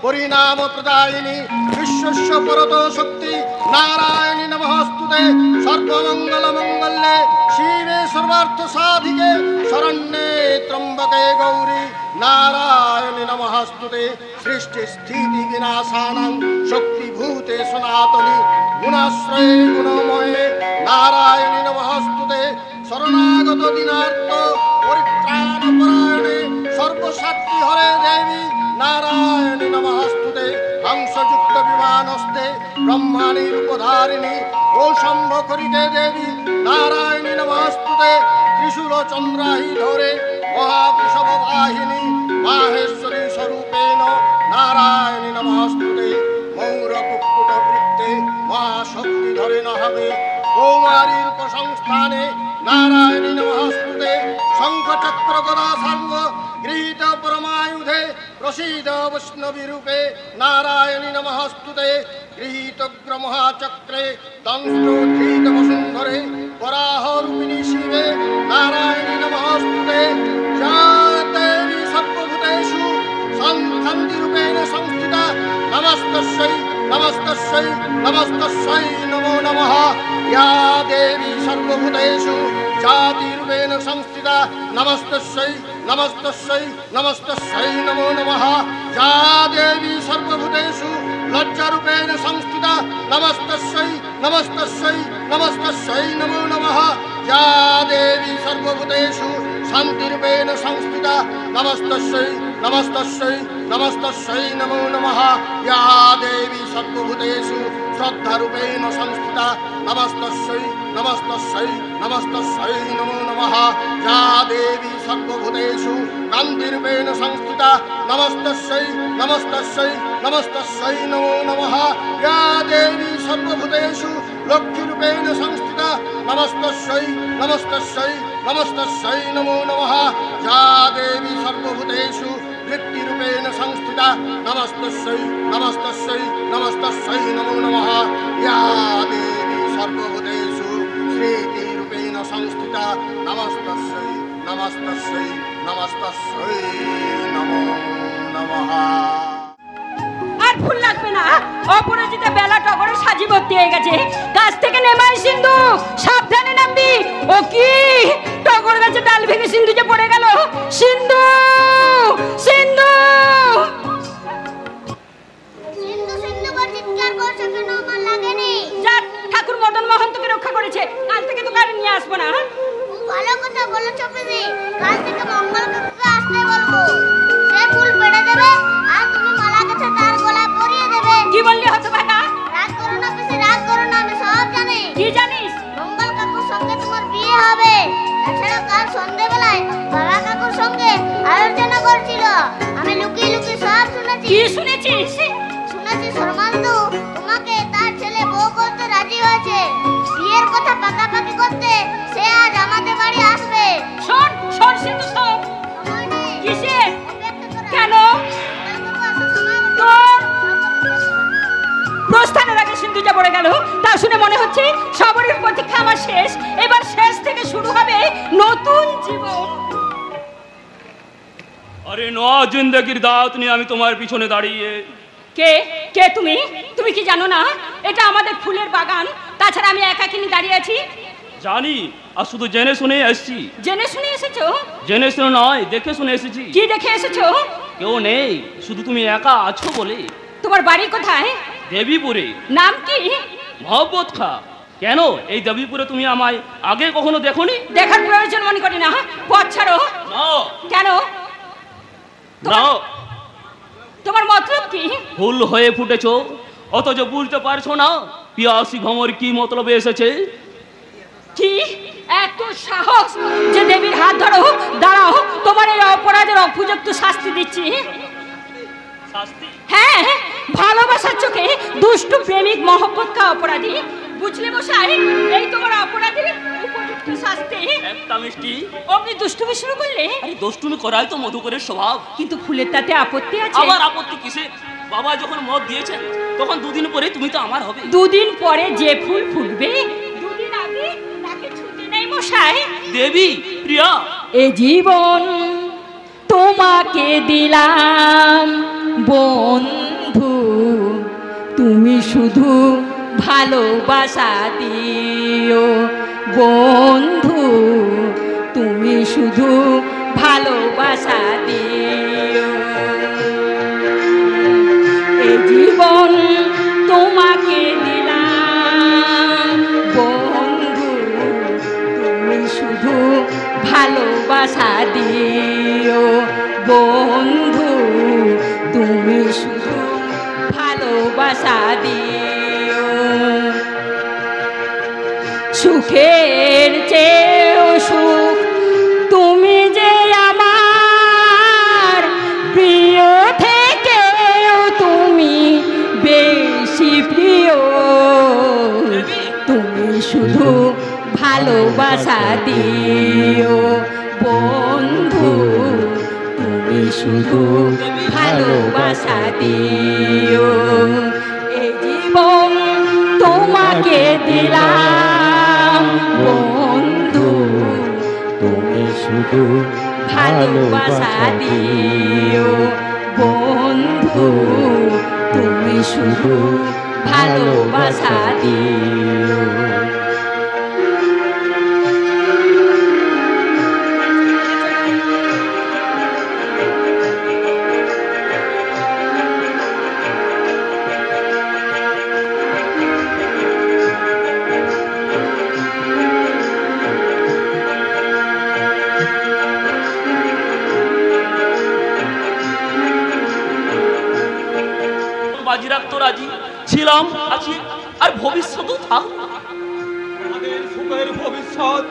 পরিণাম প্রদায়িনী বিশ্বস্য পরতো শক্তি নারায়ণী নমস্তুতে। সর্বমঙ্গল মঙ্গলে শিবে সর্বার্থ সাধিকে শরণ্যে ত্রম্বকে গৌরী নারায়ণী নমস্তুতে। সৃষ্টি স্থিতি বিনাশানাং শক্তিভূতে সনাতনী গুণাশ্রয়ে গুণময়ে নারায়ণী নমস্তুতে। শরণাগত দিনার্থ পরিত্রাণ পরায়ণে সর্বশক্তি হরে দেবী নারায়ণী নমস্তুতে। হংসযুক্ত বিমানস্তে ব্রহ্মাণী রূপধারিণী ও সম্ভকরিতে দেবী নারায়ণী নমস্তুতে। ত্রিশূল চন্দ্রাহি ধরে মহাবৃষভ বাহিনী মাহেশ্বরী স্বরূপেণ নারায়ণী নমস্তুতে। মৌর কুক্কুট বৃত্তে মহাশক্তি ধরে নহবে কৌমারী রূপ সংস্থানে নারায়ণী নমস্তুতে। শঙ্খ চক্র গদা সর্ব গৃহীত পরমায়ুধে প্রসীদ বৈষ্ণবী রূপে নারায়ণী নমস্তুতে। গৃহীতগ্র মহাচক্রে দংষ্ট্রোদ্ধৃত বসুন্ধরে বরাহ রূপিণী শিবে নারায়ণী নমস্তুতে। জাতেবি সর্বভূতেষু শান্তি রূপেণ সংস্থিতা নমস্তস্যৈ নমস্তস্যৈ নমস্তস্যৈ নমো নমঃ। या देवी सर्वभूतेषु जातिरूपेण संस्थिता नमस्तस्यै नमस्तस्यै नमस्तस्यै नमो नमः। या देवी सर्वभूतेषु लज्जारूपेण संस्थिता नमस्तस्यै नमस्तस्यै नमस्तस्यै नमो नमः। या देवी सर्वभूतेषु शान्तिरूपेण संस्थिता नमस्तस्यै नमस्तस्यै नमस्तस्यै नमो नमः। या देवी सर्वभूतेषु श्रद्धारूपेण संस्थिता नमस्तस्यै नमस्तस्यै नमस्तस्यै नमो नमः। या देवी सर्वभूतेषु कान्तिरूपेण संस्थिता नमस्तस्यै नमस्तस्यै नमस्तस्यै नमो नमः। या देवी सर्वभूतेषु लक्ष्मीरूपेण संस्थिता नमस्तस्यै नमस्तस्यै नमस्तस्यै नमो नमः। या देवी सर्वभूतेषु वृत्तिरूपेण संस्थिता नमस्तस्यै नमस्तस्यै नमस्तस्यै नमो नमः। या देवी सर्वभूतेषु श्रीतिरूपेण संस्थिता नमस्तस्यै नमस्तस्यै नमस्तस्यै नमो नमः। আর ফুল লাগবে না, অপরাজিতা বেলা টগরে সাজি ভর্তি হয়ে গেছে। গাছ থেকে নেমাই সিন্ধু, সাবধানে নামবি। ও কি টগর গাছে ডাল ভেঙে সিন্ধু যে পড়ে গেল। সিন্ধু সিন্ধু সিন্ধু সিন্ধু করে চিৎকার করছে কেন? আমার লাগেনি। যাক, ঠাকুর মদন মোহন তোকে রক্ষা করেছে। কাল থেকে তো গাড়ি নিয়ে আসবো না। ভালো কথা বলেছো পিসি, কাল থেকে মঙ্গল কাকুকে আসতে বলবো। সে ফুল পেড়ে দেবে আর তুমি মালা গেছে তার গলায় পরিয়ে দেবে। কি বললি হতভাগা? রাগ করো না পিসি, রাগ করো না, আমি সব জানি। কি জানিস? মঙ্গল কাকুর সঙ্গে তোমার বিয়ে হবে। তাছাড়া কাল সন্ধ্যেবেলায় বাবা কাকুর সঙ্গে আলোচনা করছিল, আমি লুকিয়ে লুকিয়ে সব শুনেছি। কি শুনেছিস? শুনেছি শর্মান্দু তোমাকে তার ছেলে বউ করতে রাজি হয়েছে। বিয়ের কথা পাকাপাকি করতে সে আজ আমাদের বাড়ি আসবে। শোন শোন সিন্ধু শোন। সময় নেই। কিসের? অপেক্ষা করো। কেন? কাকু আসার সময় হলো। তোর প্রস্থানের আগে সিন্ধু যা পড়ে গেল তা শুনে মনে হচ্ছে সবরের প্রতীক্ষা আমার শেষ। এবার শেষ থেকে শুরু হবে নতুন জীবন। আরে নয়া জিন্দগির দাওয়াত নিয়ে আমি তোমার পিছনে দাঁড়িয়ে। কে কে তুমি? তুমি কি জানো না এটা আমাদের ফুলের বাগান? তাছাড়া আমি একাকিনী দাঁড়িয়ে আছি। জানি, আর শুধু জেনে শুনে এসেছি। জেনে শুনে এসেছো? জেনে শুনে নয়, দেখে শুনে এসেছি। কি দেখে এসেছো? কেউ নেই, শুধু তুমি একা আছো বলে। তোমার বাড়ি কোথায়? দেবীপুরে। নাম কি? মহব্বত খা। কেন এই দেবীপুরে তুমি আমায় আগে কখনো দেখোনি? দেখার প্রয়োজন মনে করি না। পথ ছাড়ো। না। কেন? না। তোমার মতলব কি? ফুল হয়ে ফুটেছো অথচ বুঝতে পারছো না পিয়াসী ভ্রমর কি মতলবে এসেছে। কি এত সাহস যে দেবীর হাত ধরো? দাঁড়াও, তোমার এই অপরাধের উপযুক্ত শাস্তি দিচ্ছি। শাস্তি? হ্যাঁ, ভালোবাসার চোখে দুষ্টু প্রেমিক মহব্বত কা অপরাধী। বুঝলে মশাই, এই তোমার অপরাধের উপযুক্ত শাস্তি। একটা মিষ্টি আপনি দুষ্টুমি শুরু করলে? আরে দুষ্টুমি করাই তো মধুকরের স্বভাব। কিন্তু ফুলের তাতে আপত্তি আছে। আবার আপত্তি কিসে? বাবা যখন মত দিয়েছেন তখন দুদিন পরে তুমি তো আমার হবে। দুদিন পরে যে ফুল ফুটবে দুদিন আগে তাকে ছুটি নেই মশাই। দেবী প্রিয়া, এ জীবন তোমাকে দিলাম বন্ধু শুধু ভালোবাসা দিও বন্ধু, তুমি শুধু ভালোবাসা দিও। এ জীবন তোমাকে দিলাম বন্ধু, তুমি শুধু ভালোবাসা দিও বন্ধু, তুমি শুধু ভালোবাসা দিও। সুখের চেয়েও সুখ তুমি যে আমার প্রিয় থেকেও তুমি বেশি প্রিয়, তুমি শুধু ভালোবাসা দিও বন্ধু, তুমি শুধু ভালোবাসা দিও। এই জীবন তোমাকে দিলাম বন্ধু, তুমি শুধু ভালোবাসা দিও বন্ধু, তুমি শুধু ভালোবাসা দিও। বাজি রাখতো রাজি ছিলাম, আছি, আর ভবিষ্যৎও থাক। আমাদের সুখের ভবিষ্যৎ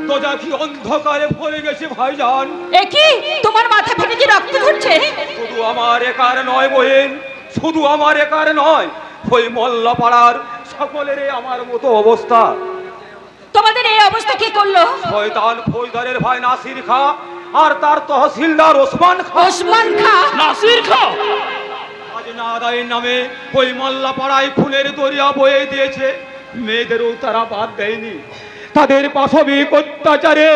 দোজাখি অন্ধকারে ভরে গেছে ভাইজান। এ কি তোমার মাথা ফেটে যে রক্ত ঝরছে? শুধু আমার একার নয় বহেন, শুধু আমার একার নয়, ওই মোল্লাপাড়ার সকলের আমার মতো অবস্থা। তোমাদের এই অবস্থা কি করলো? শয়তান ফৌজদারের ভাই নাসির খা আর তার তহসিলদার ওসমান খা। ওসমান খা? নাসির খা খাজনা আদায়ের নামে ওই মোল্লাপাড়ায় খুনের দরিয়া বয়ে দিয়েছে, মেয়েদেরও তারা বাদ দেয়নি। তাদের পাশবিক অত্যাচারে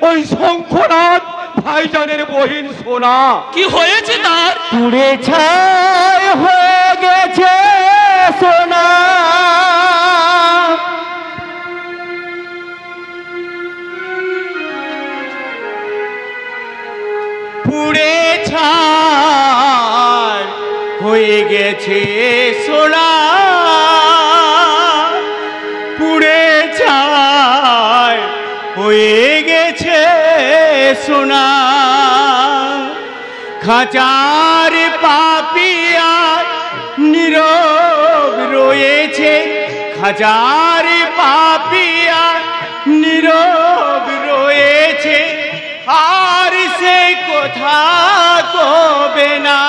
ওই শঙ্খনাথ ভাইজানের বহিন সোনা কি হয়েছে তার? পুড়ে ছাই হয়ে গেছে সোনা। পুড়ে ছাই হয়ে গেছে সোনা, পুড়ে ছাই হয়ে গেছে সোনা। খাঁচার পাপিয়া নীরব রয়েছে, খাঁচার পাপিয়া নীরব রয়েছে, আর সে কথা কবে না।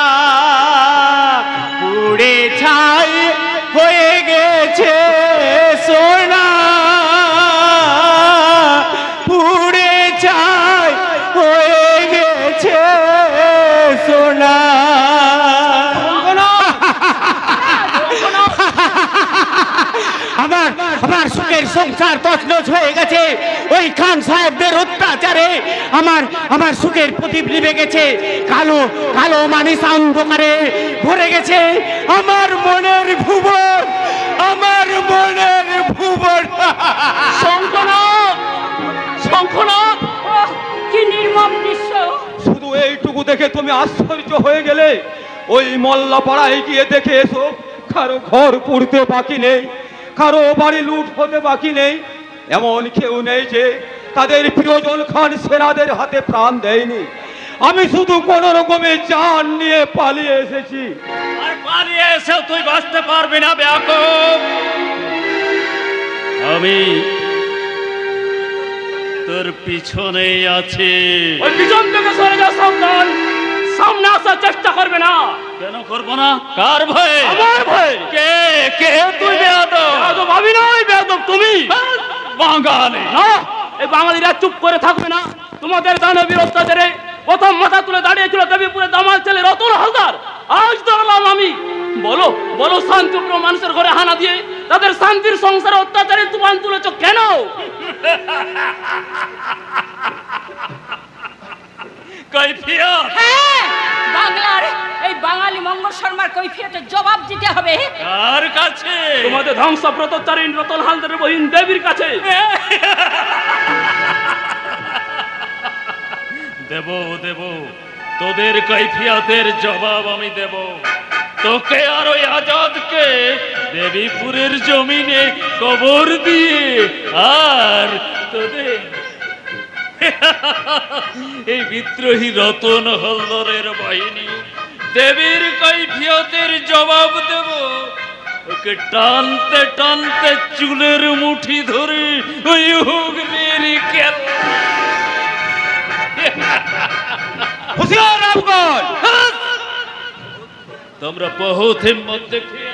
পুড়ে ছাই হয়ে গেছে সোনা, পুড়ে ছাই হয়ে গেছে সোনা। আমার সুখের সংসার তছনছ হয়ে গেছে ওই খান সাহেবদের অত্যাচারে। আমার সুখের প্রদীপ নিভে গেছে, কালো কালো মানিস অন্ধকারে ভরে গেছে আমার মনের ভুবন, আমার মনের ভুবন। শঙ্খনাথ, শঙ্খনাথ, ওহ, কি নির্মম দৃশ্য! শুধু এইটুকু দেখে তুমি আশ্চর্য হয়ে গেলে? ওই মোল্লাপাড়ায় গিয়ে দেখে এসো, কারো ঘর পুড়তে বাকি নেই, কারো বাড়ি লুট হতে বাকি নেই। এমন কেউ নেই যে তাদের প্রিয়জন খান সেনাদের হাতে প্রাণ দেয়নি। আমি শুধু কোন রকমে জান নিয়ে পালিয়ে এসেছি। আর পালিয়ে এসেও তুই বাঁচতে পারবি না বেয়াকুব। আমি তোর পিছনেই আছি। ওই পিছন থেকে সরে যা সাবধান, সামনে আসার চেষ্টা করবে না। কেন করবো না? কার ভয়ে? আমার ভয়ে। কে কে তুই? বেয়াদব। বেয়াদব আমি নই, বেয়াদব তুমি। বাঙালি না, এই বাঙালিরা চুপ করে থাকবে না। তোমাদের দানবীর অত্যাচারে প্রথম মাথা তুলে দাঁড়িয়েছিল দেবীপুরে দামাল ছেলে রতন হালদার, আজ দাঁড়ালাম আমি। বলো বলো, শান্তিপ্রিয় মানুষের ঘরে হানা দিয়ে তাদের শান্তির সংসারে অত্যাচারে তুফান তুলেছ কেন? কৈফিয়ত? হ্যাঁ, বাংলার এই বাঙালি মঙ্গল শর্মার কৈফিয়তের জবাব দিতে হবে। কার কাছে? তোমাদের ধ্বংসব্রতচারী রতন হালদারের বহিন দেবীর কাছে। দেব দেব, তোদের কৈফিয়তের জবাব আমি দেব। তোকে আর ওই আজাদকে দেবীপুরের জমিনে কবর দিয়ে, আর তোদের এই বিদ্রোহী রতন হলদরের বাহিনী দেবীর কৈফিয়তের জবাব দেব। ওকে টানতে টানতে চুলের মুঠি ধরে ওই হুগলির কেল্লা। হুঁশিয়ার রামগণ! তোমরা বহুত হিম্মত দেখিয়ে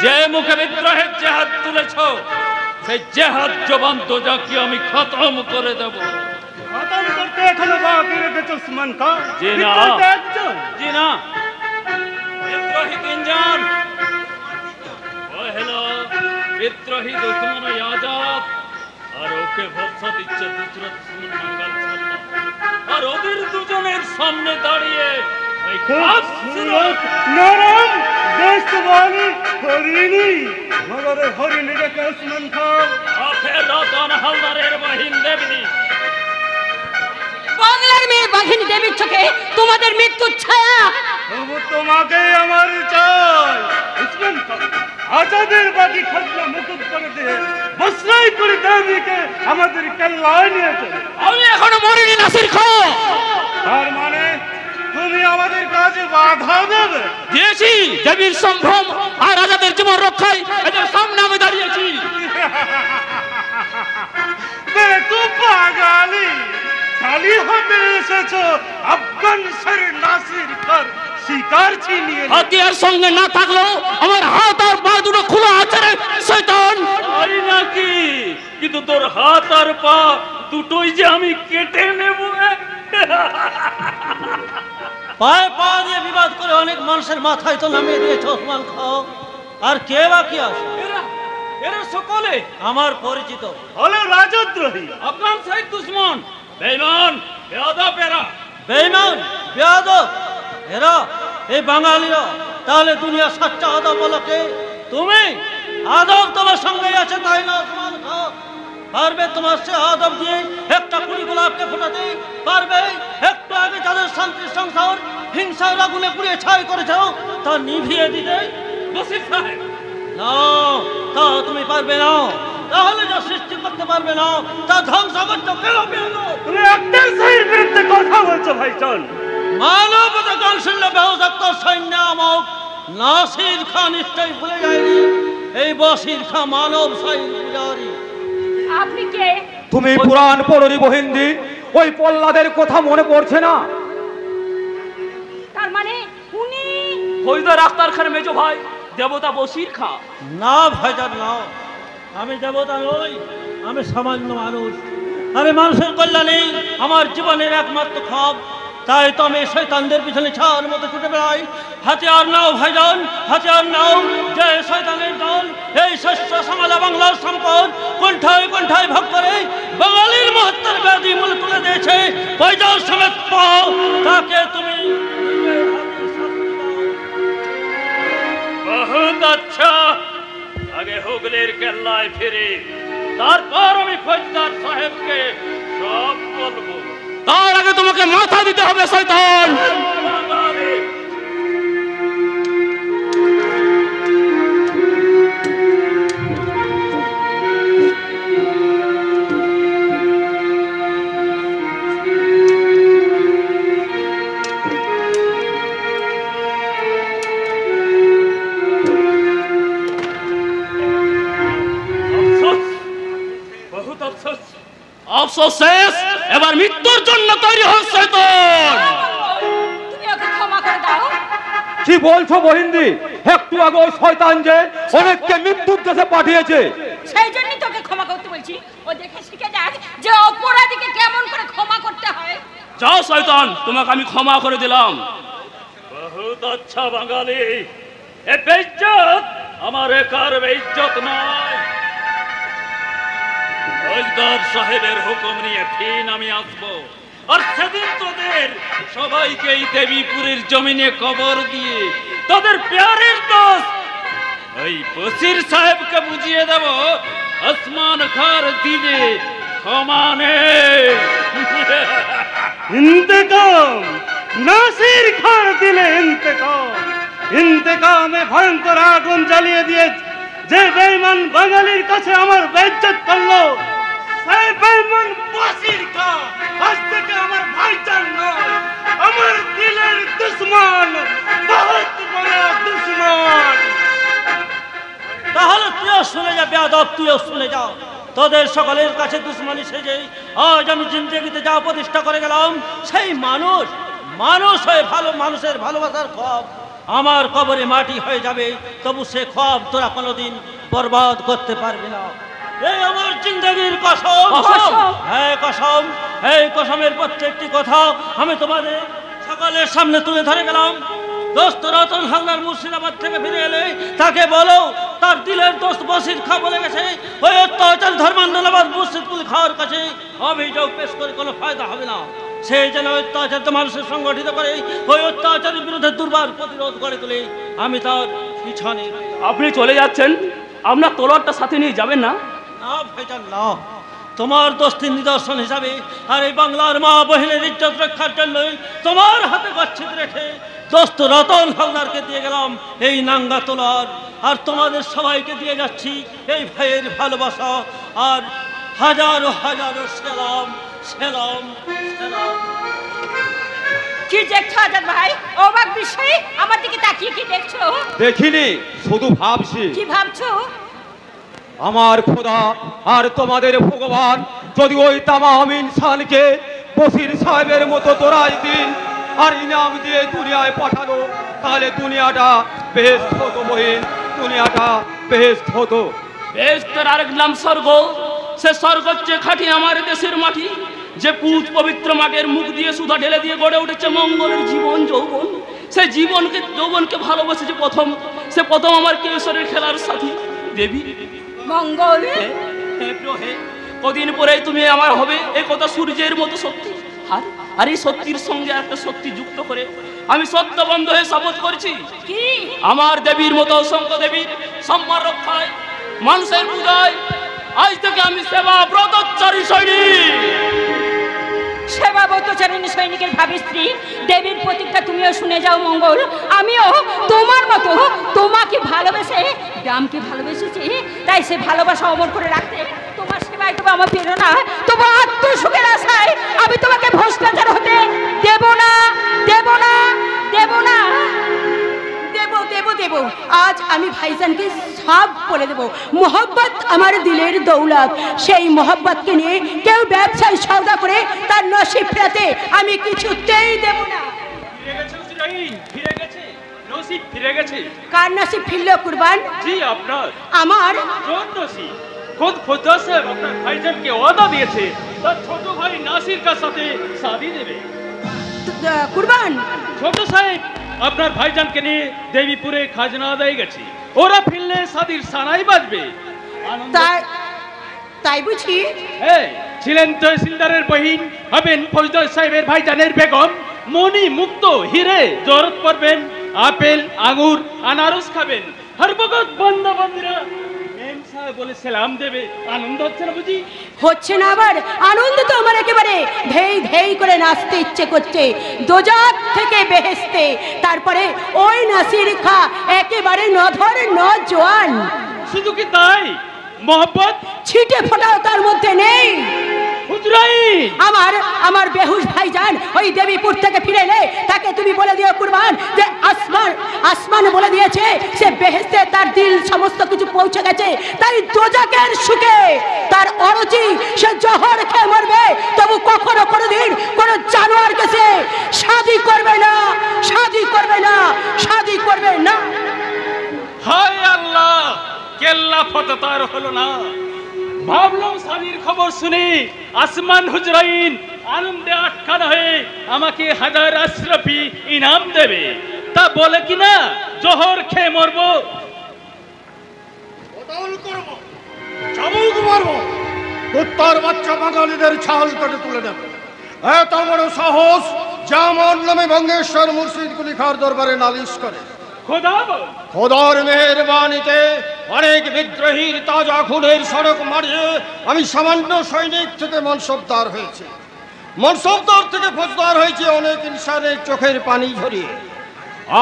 যে মুখে বিদ্রোহের জেহাদ তুলেছ, সেই জেহাদ জবান দোজাকি আমি খতম করে দেব। খতম করতে এখনো বাকি রেখেছো উসমান খান? জি না, জি না। বিদ্রোহী তিনজন। ও হলো বিদ্রোহী দুশ্মন আজাদ, আর ওকে ভরসা দিচ্ছে দুসরা দুশ্মন মঙ্গল শর্মা। আর ওদের দুজনের সামনে দাঁড়িয়ে ওই নরম দেশবাণী হরিণী, মগর হরিণী রেখে উসমান খান। রতন হালদারের বাহিন দেবী। বাংলার মেয়ে বাঘিনী দেবীর চোখে তোমাদের মৃত্যুর ছায়া। তবু তোমাকে আমার চাই উসমান খান। আজাদের বাকি খাজনা মুকুব করে দিয়ে বসরাই করে দেবীকে আমাদের কেল্লায় নিয়ে চলে। আমি এখনো মরিনি নাসির খাঁ। তার মানে তুমি আমাদের কাজে বাধা দেবে? দিয়েছি দেবীর সম্ভ্রম আর আজাদের জীবন রক্ষায় এদের সামনে আমি দাঁড়িয়েছি। তুই পাগালি খালি হাতে এসেছো আফগান সর নাসির খান শিকার ছিনিয়ে। হাতিয়ার সঙ্গে না থাকলেও আমার হাত আর পা দুটো খোলা আছে রে শয়তান। তাই নাকি? কিন্তু তোর হাত আর পা দুটোই যে আমি কেটে নেব। পায়ে পা দিয়ে বিবাদ করে অনেক মানুষের মাথায় তো নামিয়ে দিয়েছে ওসমান খাঁ। আর কে বাকি আছে? এরা সকলে আমার পরিচিত। হলো রাজদ্রোহী, আফগান সাইদ দুশ্মন, বেঈমান, বেয়াদব এরা। বেঈমান, বেয়াদব এরা এই বাঙালিরা। তাহলে দুনিয়া সচ্চা আদব বলো কে? তুমি। আদব তোমার সঙ্গেই আছে, তাই না ওসমান খাঁ? পারবে তোমার সে আদব দিয়ে একটা কুড়ি গোলাপকে ফোটাতে? পারবে? একটু আগে যাদের শান্তির সংসার হিংসার আগুনে পুড়িয়ে ছাই করেছ তা নিভিয়ে দিতে? বসির সাহেব, না, তা তুমি পারবে না। তাহলে যা সৃষ্টি করতে পারবে না তা ধ্বংস করতে কেন? তুমি একটাই সেই বিরুদ্ধে কথা বলছো ভাইজান। মানবতা কৌশল্য ব্যবসাক্ত সৈন্য আমক নাসির খান নিশ্চয়ই ভুলে যায়নি এই বসির খাঁ মানব সাইন পূজারি। আপনি কে? তুমি পুরাণ পড়রি বহিন্দি, ওই পল্লাদের কথা মনে পড়ছে না? তার মানে উনি ফৌজদার আখতার খানের মেজো ভাই দেবতা বসির খাঁ। না ভাইজান না, আমি দেবতা নই, আমি সামান্য মানুষ। আমি মানুষের কল্যাণে আমার জীবনের একমাত্র খাব। তাই তো আমি শয়তানদের পিছনে ছাড় মতো ছুটে বেড়াই। হাতিয়ার নাও ভাইজান, হাতিয়ার নাও। যে শয়তানের দল এই শস্য শ্যামলা বাংলার সম্পদ কণ্ঠায় কণ্ঠায় ভাগ করে বাঙালির মহত্বের ব্যাধি মূল তুলে দিয়েছে, পয়জার সমেত পাও তাকে তুমি বহুত আচ্ছা। আগে হুগলির কেল্লায় ফিরে, তারপর আমি ফৌজদার সাহেবকে সব বলবো। তার আগে তোমাকে মাথা দিতে হবে শয়তান। বাঙালি অফসোস শেষ, এবার মৃত্যুর জন্য তৈরি হচ্ছে শয়তান। তুমি ওকে ক্ষমা করে দাও। কি বলছো বহিন্দি? একটু আগে ওই শয়তান যে অনেককে মৃত্যুর দেশে পাঠিয়েছে। সেই জন্যই তোকে ক্ষমা করতে বলছি। ও দেখে শিখে যাক যে অপরাধীকে কেমন করে ক্ষমা করতে হয়। যাও শয়তান, তোমাকে আমি ক্ষমা করে দিলাম। বহুত আচ্ছা বাঙালি, এ বেইজ্জত আমার একার বেইজ্জত নয়। ফৌজদার সাহেবের হুকুম নিয়ে ফিন আমি আসবো, আর সেদিন তোদের সবাইকেই দেবীপুরের জমিনে কবর দিয়ে তোদের প্যারের দোষ ওই বসির সাহেবকে বুঝিয়ে দেব আসমান খার দিবে ক্ষমা নেই। ইন্তেকাম নাসির খান দিলে ইন্তেকাম, ইন্তেকামে ভয়ঙ্কর আগুন জ্বালিয়ে দিয়ে যে বেঈমান বাঙালির কাছে আমার বেইজ্জত করলো, সেই বেঈমান বসির খান আজ থেকে আমার ভাইজান নয়, আমার দিলের দুশ্মন, বহুত বড় দুশ্মন। তাহলে তুইও শুনে যা বেয়াদব, তুইও শুনে যা। তোদের সকলের কাছে দুশ্মনী সেজে আজ আমি জিন্দেগিতে যা প্রতিষ্ঠা করে গেলাম, সেই মানুষ মানুষ হয়ে ভালো মানুষের ভালোবাসার খব আমার কবরে মাটি হয়ে যাবে, তবু সে খব তোরা কোনোদিন বরবাদ করতে পারবি না। এই আমার জিন্দেগির কসম, হ্যাঁ কসম। এই কসমের প্রত্যেকটি কথা আমি তোমাদের সকলের সামনে তুলে ধরে গেলাম। দোস্ত রতন হালদার মুর্শিদাবাদ থেকে ফিরে এলে তাকে বলো তার দিলের দোস্ত বসির খা বলে গেছে ওই অত্যাচার ধর্মান্দোলনবাদ মুর্শিদকুল খাওয়ার কাছে অভিযোগ পেশ করে কোনো ফায়দা হবে না। সে যেন অত্যাচারিত মানুষের সংগঠিত করে ওই অত্যাচারের বিরুদ্ধে দুর্বার প্রতিরোধ করে তোলে। আমি তার পিছনে। আপনি চলে যাচ্ছেন, আপনার তলোয়ারটা সাথে নিয়ে যাবেন না? না ভাইজান না, তোমার দোস্তির নিদর্শন হিসাবে আর এই বাংলার মা বহিনের ইজ্জত রক্ষার জন্যই তোমার হাতে গচ্ছিত রেখে দোস্ত রতন হালদারকে দিয়ে গেলাম এই নাঙ্গা তলোয়ার, আর তোমাদের সবাইকে দিয়ে যাচ্ছি এই ভাইয়ের ভালোবাসা আর হাজারো হাজারো সেলাম সেলাম সেলাম। কি দেখছো আজাদ ভাই? অবাক বিষয় আমার দিকে তাকিয়ে কি দেখছো? দেখিনি, শুধু ভাবছি। কি ভাবছো? আমার খোদা আর তোমাদের ভগবান যদি ওই তামাম ইনসানকে বসির সাহেবের মতো তোরাই দিন আর ইনাম দিয়ে দুনিয়ায় পাঠানো, তাহলে দুনিয়াটা বেহেশত হতো মহিন, দুনিয়াটা বেহেশত হতো। বেহেশতের আরেক নাম স্বর্গ। সে স্বর্গ হচ্ছে খাঁটি আমার দেশের মাটি, যে পুজ পবিত্র মাটির মুখ দিয়ে সুধা ঢেলে দিয়ে গড়ে উঠেছে মঙ্গলের জীবন যৌবন। সে যৌবনকে ভালোবেসেছে প্রথম, সে প্রথম আমার কেশরের খেলার সাথী দেবী মঙ্গল। কদিন পরে তুমি আমার হবে, এই কথা সূর্যের মতো সত্যি। আর এই সত্যির সঙ্গে একটা সত্যি যুক্ত করে আমি সত্যবন্ধ হয়ে শপথ করছি, কি আমার দেবীর মতো অসংখ্য দেবীর সম্মান রক্ষায়, মানুষের পূজায় আজ থেকে আমি সেবা ব্রতচারী সৈনিক। সেবা ব্রতচারিণী সৈনিকের ভাবী স্ত্রী দেবীর প্রতীকটা তুমিও শুনে যাও মঙ্গল। আমিও তোমার মতো তোমাকে ভালোবেসে গ্রামকে ভালোবেসেছি, তাই সে ভালোবাসা অমর করে রাখতে তোমার সেবায় তবে আমার প্রেরণা, তোমার আত্মসুখের আশায় আমি তোমাকে ভ্রষ্টাচার হতে দেব না, দেব না, দেব না। দেব দেব দেব, আজ আমি ভাইজানকে সব বলে দেব। মোহব্বত আমার দিলের দৌলত, সেই মোহব্বতকে নিয়ে কেউ ব্যবসায় সওদা করে তার নসিব ফেরাতে আমি কিছুতেই দেব না। ফিরে গেছে। কার নসিব ফিরলো কুরবান? জি আপনার। আমার নসিব। खुद खुदा साहब अपना भाईजान के वादा दिए थे তার ছোট ভাই নাসির কার সাথে শাদি দেবে। কুরবান ছোট সাহেব আপনার ভাইজানকে নিয়ে দেবীপুরে খাজনা আদায় গেছে, ওরা ফিরলে শাদির সানাই বাজবে। তাই বুঝি? ছিলেন তহসিলদারের বহিন, হবেন ফৌজদার সাহেবের ভাইজানের বেগম। মনি মুক্ত হিরে জরত পড়বেন, আপেল আঙ্গুর আনারস খাবেন, হর বগত বন্ধুবান্ধবরা বলে সালাম দেবে। আনন্দ হচ্ছে না বুঝি? হচ্ছে না আবার? আনন্দ তো আমার একেবারে ধেই ধেই করে নাচতে ইচ্ছে করছে, দোজাত থেকে বেহেশতে। তারপরে ওই নাসির খা একেবারে নধর নজওয়ান। শুধু কি তাই, মোহব্বত ছিটে ফোটাও তার মধ্যে নেই। আমার বেহুশ ভাইজান ওই দেবীপুর থেকে ফিরে এলে তাকে তুমি বলে দিও কুরবান যে আসমান বলে দিয়েছে সে বেহেশতে তার দিল সমস্ত কিছু পৌঁছে গেছে, তাই দোজাকের সুখে তার অরুচি সে জহর খেয়ে মরবে, তবু কখনো কোনোদিন কোনো জানোয়ার কাছে শাদি করবে না, শাদি করবে না, শাদি করবে না। হায় আল্লাহ, কেল্লা ফটো তার হলো না। ভাবলাম স্বামীর খবর শুনে আসমান হুজরাইন আনন্দে আটখানা হয়ে আমাকে 1000 আশরাফি ইনাম দেবে, তা বলে কিনা জহর খেয়ে মরবো। বদল করব, চাবুক মারব, কুত্তার বাচ্চা বাঙালিদের ছাল কেটে তুলে নেব। এত বড় সাহস যা আমার নামে বঙ্গেশ্বর মুর্শিদ কুলি খাঁর দরবারে নালিশ করে? খোদার মেহেরবানিতে অনেক বিদ্রোহীর তাজা খুনের সড়ক মারিয়ে আমি সামান্য সৈনিক থেকে মনসবদার হয়েছি। মনসবদার থেকে ফৌজদার হয়েছে অনেক ইনসানের চোখের পানি ঝরিয়ে।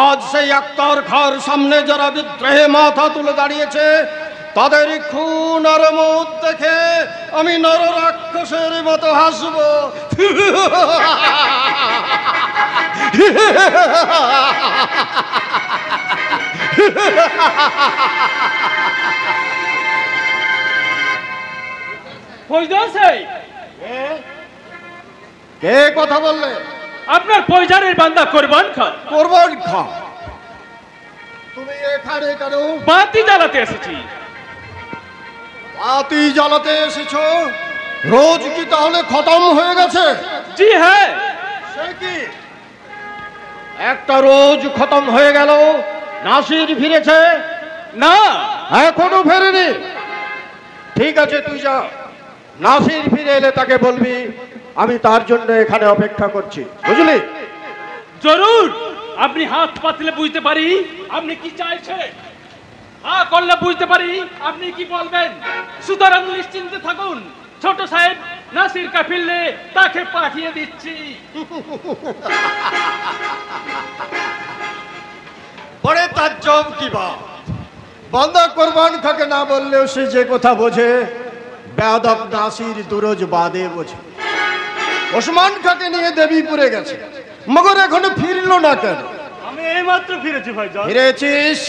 আজ সেই আক্তার খাঁর সামনে যারা বিদ্রোহে মাথা তুলে দাঁড়িয়েছে তাদের খুন আর মত দেখে আমি নর রাক্ষসের মতো হাসব। কে কথা বললে? আপনার পয়জারের বান্দা কোরবান খান। কোরবান খান? তুমি এখানে কেন? বাতি জ্বালাতে এসেছি। বাতি জ্বালাতে এসেছো? রোজ কি তাহলে খতম হয়ে গেছে? জি হ্যাঁ। সে কি একটা রোজ খতম হয়ে গেল? নাসির ফিরেছে? না, এখনো ফেরেনি। ঠিক আছে, তুই যা। নাসির ফিরে এলে তাকে বলবি আমি তার জন্য এখানে অপেক্ষা করছি, বুঝলি? জরুর। আপনি হাত পাতলে বুঝতে পারি আপনি কি চাইছেন, হ্যাঁ করলে বুঝতে পারি আপনি কি বলবেন। সুতরাং নিশ্চিন্তে থাকুন। ছোট সাহেব নাসির কা ফিরলে তাকে পাঠিয়ে দিচ্ছি। পরে তার জব কি বান্দা কোরবান খাকে না বললেও সে যে কথা বোঝে বেয়াদব নাসির দুরোজ বাদে বোঝে। ওসমান খাকে নিয়ে দেবীপুরে গেছে, মগর এখনো ফিরলো না কেন? আমি এইমাত্র ফিরেছি ভাইজান। ফিরেছিস?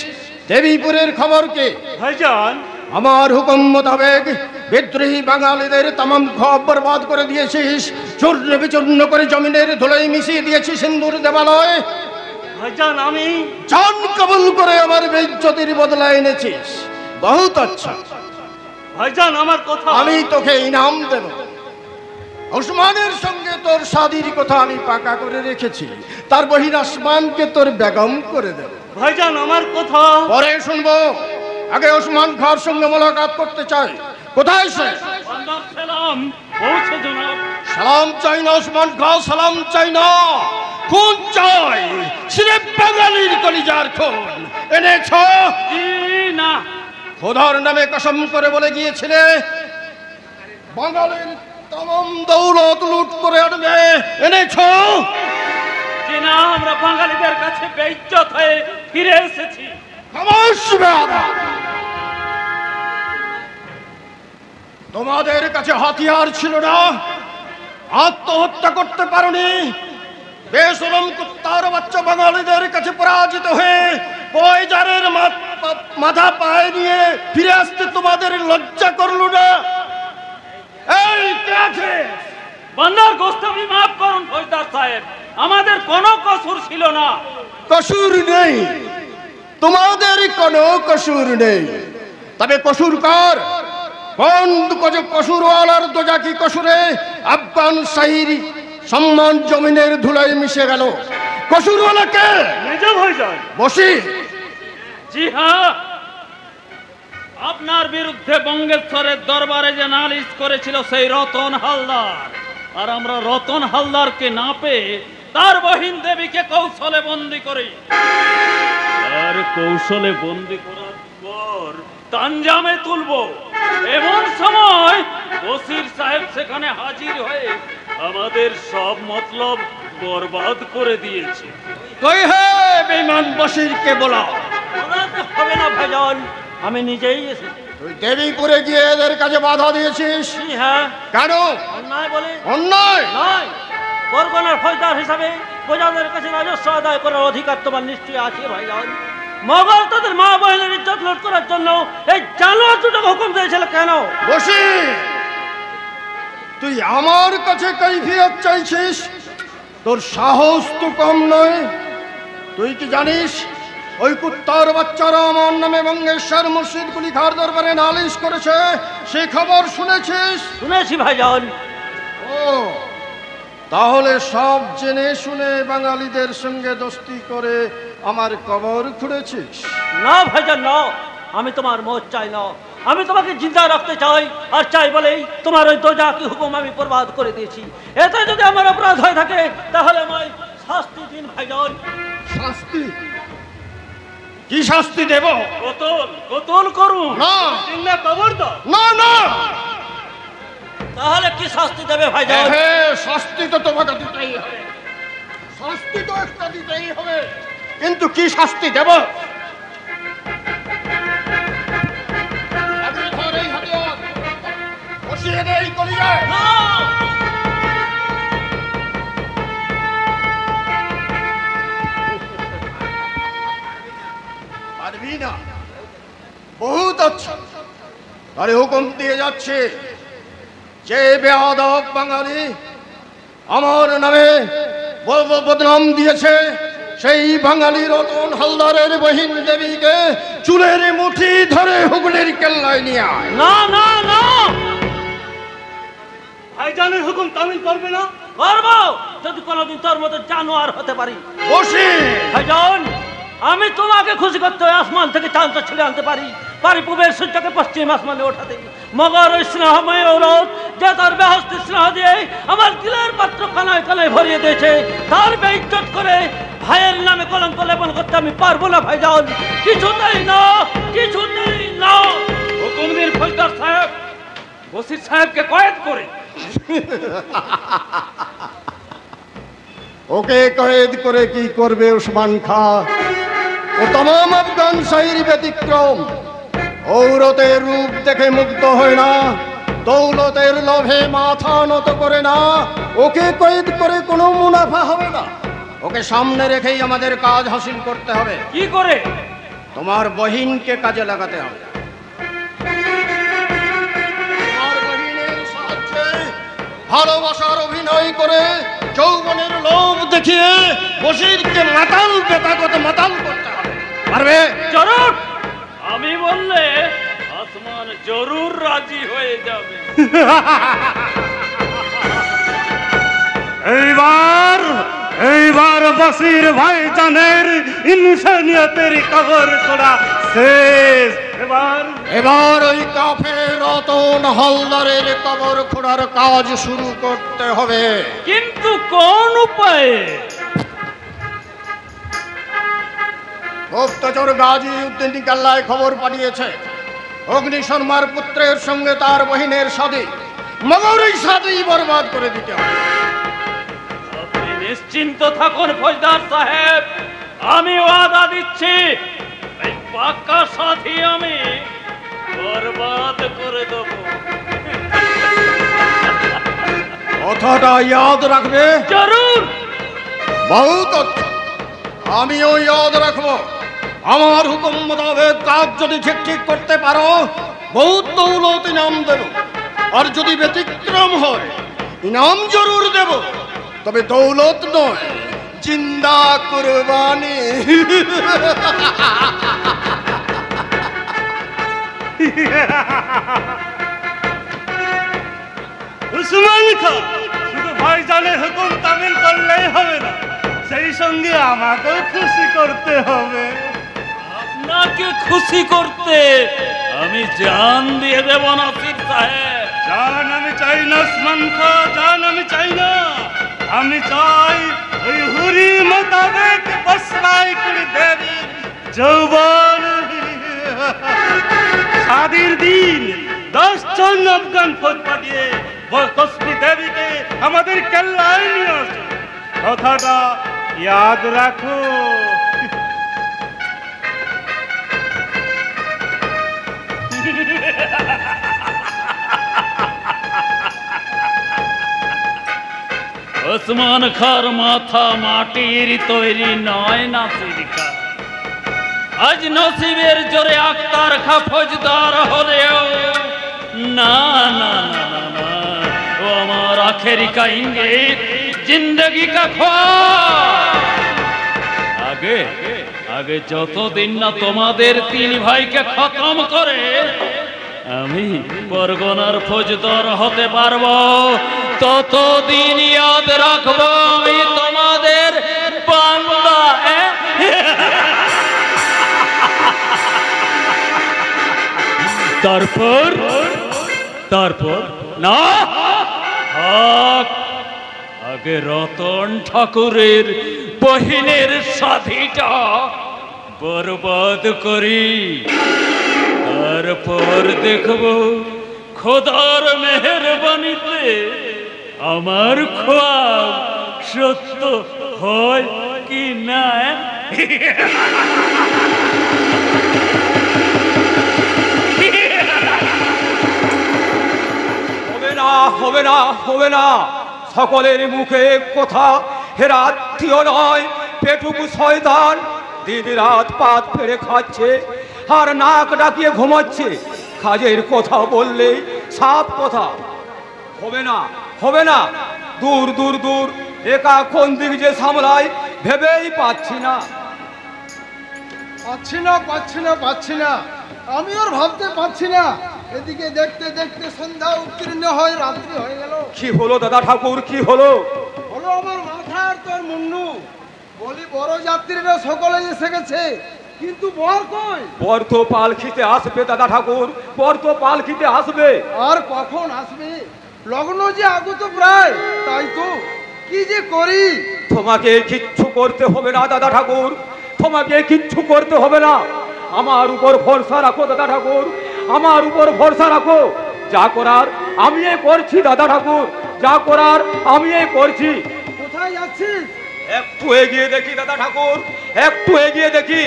দেবীপুরের খবর কে? ভাইজান, আমার হুকুম মোতাবেক বিদ্রোহী বাঙালিদের তামাম খবর বরবাদ করে দিয়েছিস, চূর্ণ বিচূর্ণ করে জমিনের ধুলোয় মিশিয়ে দিয়েছিস সিন্দুর দেবালয়। ভাইজান, আমি জান কবুল করে আমার বেইজ্জতির বদলা এনেছিস। বহুত আচ্ছা ভাইজান, আমার কথা আমি তোকে ইনাম দেব। ওসমানের সঙ্গে তোর শাদির কথা আমি পাকা করে রেখেছি, তার বহির আসমানকে তোর বেগম করে দেব। ভাইজান, আমার কথা পরে শুনবো, আগে ওসমান খাঁর সঙ্গে মোলাকাত করতে চাই। কোথায় সে? সালাম পৌঁছে জনাব। সালাম চাই না ওসমান খাঁ, সালাম চাই না, খুন চাই। সিরেফ বাঙালির কলিজার খুন এনেছ? জি না। খোদার নামে কসম করে বলে গিয়েছিলে বাঙালির তমাম দৌলত লুট করে আনবে, এনেছ? জি না, আমরা বাঙালিদের কাছে বেইজ্জত হয়ে ফিরে এসেছি। খামোশ বেয়াদব! তোমাদের কাছে হাতিয়ার ছিল না, আত্মহত্যা করতে পারোনি। বেশরম কুত্তার বাচ্চা বাঙালিদের কাছে পরাজিত হয়ে পয়জারের মাথা পায়ে নিয়ে ফিরে আসতে তোমাদের লজ্জা করলো না? এই কে আছে? বান্দার গোস্তামি মাফ করুন ফৌজদার সাহেব, আমাদের কোনো কসুর ছিল না। কসুর নেই, তোমাদের কোনো কসুর নেই। তবে কসুর কার? কোন কসুরওয়ালার দোজাকি কসুরে আফগান শাহীর সম্মান জমিনের ধুলায় মিশে গেল? কসুরওয়ালা কে? নিজে ভাইজান। বসি। জি হ্যাঁ, আপনার বিরুদ্ধে বঙ্গেশ্বরের দরবারে যে নালিশ করেছিল সেই রতন হালদার, আর আমরা রতন হালদারকে না পেয়ে তার বহিন দেবীকে কৌশলে বন্দি করি। আর কৌশলে বন্দি করার পর তাঞ্জামে তুলবো, এমন সময় বসির সাহেব সেখানে হাজির হয়ে আমাদের সব মতলব বরবাদ করে দিয়েছে। কই হে বেঈমান বসিরকে বলা। হবে না ভাইজান, আমি নিজেই এসেছি। তুই দেবীপুরে গিয়ে এদের কাছে বাধা দিয়েছিস? হ্যাঁ। কেন? অন্যায় বলে অন্যায় নয়, পরগনার ফৌজদার হিসাবে প্রজাদের কাছে রাজস্ব আদায় করার অধিকার তোমার নিশ্চয়ই আছে ভাইজান। মগল তাদের মা বোনের ইজ্জত লুট করার জন্য এই জানোয়ার দুটোকে হুকুম দিয়েছিল কেন? বসি, তুই আমার কাছে কৈফিয়ত চাইছিস? তোর সাহস তো কম নয়। তুই কি জানিস ওই কুত্তার বাচ্চারা আমার নামে বঙ্গেশ্বর মুর্শিদ কুলি খাঁর দরবারে নালিশ করেছে? সে খবর শুনেছিস? শুনেছি ভাইজান। ও, তাহলে সব জেনে শুনে বাঙালিদের সঙ্গে দোস্তি করে আমার কবর খুঁড়েছিস? না ভাইজান না, আমি তোমার মত চাই না, আমি তোমাকে জিন্দা রাখতে চাই, আর চাই বলেই তোমার ওই দোজাকি হুকুম আমি বরবাদ করে দিয়েছি। এতে যদি আমার অপরাধ হয়ে থাকে তাহলে আমায় শাস্তি দিন ভাইজান। শাস্তি? কি শাস্তি দেব? কতল করুন না, জিন্দা কবর দাও। না না। তাহলে কি শাস্তি দেবে ভাইজান? শাস্তি তো তোমাকে দিতেই হবে, শাস্তি তো একটা দিতেই হবে, কিন্তু কি শাস্তি দেব? বসিয়ে দেই কলিজায়। পারবি না? বহুত আচ্ছা, আরে হুকুম দিয়ে যাচ্ছে, যে বেয়াদব বাঙালি আমার নামে বদনাম দিয়েছে, সেই বাঙালি রতন হালদারের বহিন দেবীকে চুলের মুঠি ধরে হুগলির কেল্লায় নিয়ে আয়। না না না, ভাইজানের হুকুম তামিল করবে না? করবো, যদি কোনোদিন তোর মতো জানোয়ার হতে পারি। বসি ভাইজান, আমি তোমাকে খুশি করতে আসমান থেকে চাঁদটা ছিঁড়ে আনতে পারি, পূবের সূর্যকে পশ্চিম আসমানে ওঠাতে, মগর ওই স্নেহময় ঔরত যে তার বেহস্তি স্নেহ দিয়ে আমার দিলের পাত্র কানায় কানায় ভরিয়ে দিয়েছে, তার বেইজ্জত করে ভাইয়ের নামে কলঙ্ক লেপন করতে আমি পারবো না ভাইজান, কিছুতেই না, কিছুতেই না। হুকুম দিন ফৌজদার সাহেব, বসির সাহেবকে কয়েদ করে। ওকে কয়েদ করে কি করবে ওসমান খা? ও তমাম আফগান শাহীর ব্যতিক্রম, ঔরতের রূপ দেখে মুগ্ধ হয় না, দৌলতের লোভে মাথা নত করে না, ওকে কয়েদ করে কোনো মুনাফা হবে না। ওকে সামনে রেখেই আমাদের কাজ হাসিল করতে হবে। কি করে? তোমার বহিনকে কাজে লাগাতে হবে। তোমার বহিনের সাহায্যে ভালোবাসার অভিনয় করে, যৌবনের লোভ দেখিয়ে বশিরকে মাতাল বেতাগত মাতাল করতে হবে। পারবে? জরুর, আমি বললে আসমান জরুর রাজি হয়ে যাবে। এইবার বসির ভাইজানের ইনসানিয়তের কবর খোঁড়া শেষ। এবার ওই কাফের রতন হালদারের কবর খোঁড়ার কাজ শুরু করতে হবে। কিন্তু কোন উপায়ে? গুপ্তচর গাজী উদ্দিন কাল্লায় খবর পাঠিয়েছে, অগ্নি শর্মার পুত্রের সঙ্গে তার বহিনের শাদী, মগর এই শাদী বরবাদ করে দিতে হবে। আপনি নিশ্চিন্ত থাকুন ফৌজদার সাহেব, আমি ওয়াদা দিচ্ছি এই পাক্কা সাথী আমি বরবাদ করে দেব। কথাটা ইয়াদ রাখবে। জরুর। বহুত আচ্ছা, আমিও ইয়াদ রাখবো। আমার হুকুম মোতাবেক কাজ যদি ঠিক ঠিক করতে পারো, বহুত দৌলত ইনাম দেব, আর যদি ব্যতিক্রম হয় ইনাম জরুর দেব, তবে দৌলত নয়, জিন্দা কুরবানি। উসমান খান, শুধু ভাইজানের হুকুম তামিল করলেই হবে না, সেই সঙ্গে আমাকেও খুশি করতে হবে। আপনাকে খুশি করতে আমি জান দিয়ে দেব নাসির সাহেব। জান আমি চাই না উসমান খান, জান আমি চাই না, আমি চাই ওই হুরি মোতাবেক বসরাই করে দেবী যৌবন। শাদীর দিন 10 জন আফগান ফৌজ পাঠিয়ে তসবি দেবীকে আমাদের কেল্লায় নিয়ে আসো, কথাটা ইয়াদ রাখো। ওসমান খার মাথা মাটির তৈরি নয় নাসির খা, আজ নসিবের জোরে আক্তার খা ফৌজদার হলেও না না না না না, ও আমার আখেরি কা ইঙ্গিত, জিন্দগি কা খ্বাব। আগে আগে যতদিন না তোমাদের 3 ভাইকে খতম করে আমি পরগনার ফৌজদার হতে পারবো, ততদিন ইয়াদ রাখবো আমি তোমাদের বান্দা। তারপর তারপর না, আগে রতন ঠাকুরের বহিনের সাথীটা বরবাদ করি, তারপর দেখব খোদার মেহেরবানিতে আমার খ্বাব সত্য হয় কি না। হবে না, হবে না, হবে না। সকলের মুখে কথা, হেরাত্মীয় নয় পেটুকু শয়তান দিন রাত পাত ফেরে খাচ্ছে আর নাক ডাকিয়ে ঘুমাচ্ছে। কাজের কথা বললেই সাপ কথা। হবে না, হবে না, দূর দূর দূর। একা কোন দিক যে সামলাই ভেবেই পাচ্ছি না। পাচ্ছি না, আমি আর ভাবতে পারছি না। এদিকে দেখতে দেখতে সন্ধ্যা উত্তীর্ণ হয়, রাত্রি হয়ে গেল। কি হলো দাদা ঠাকুর, কি হলো? হলো আমার মাথার তোর মুন্ডু। বলি বড় যাত্রীরা সকলে এসে গেছে, কিন্তু বর কই? বর তো পালকিতে আসবে দাদা ঠাকুর, বর তো পালকিতে আসবে। আর কখন আসবে? লগ্ন যে আগত প্রায়, তাই তো কি যে করি। তোমাকে কিচ্ছু করতে হবে না দাদা ঠাকুর, তোমাকে কিচ্ছু করতে হবে না। আমার উপর ভরসা রাখো দাদা ঠাকুর, আমার উপর ভরসা রাখো। যা করার আমি করছি দাদা ঠাকুর, যা করার আমি করছি। কোথায় যাচ্ছিস? একটু এগিয়ে দেখি দাদা ঠাকুর, একটু এগিয়ে দেখি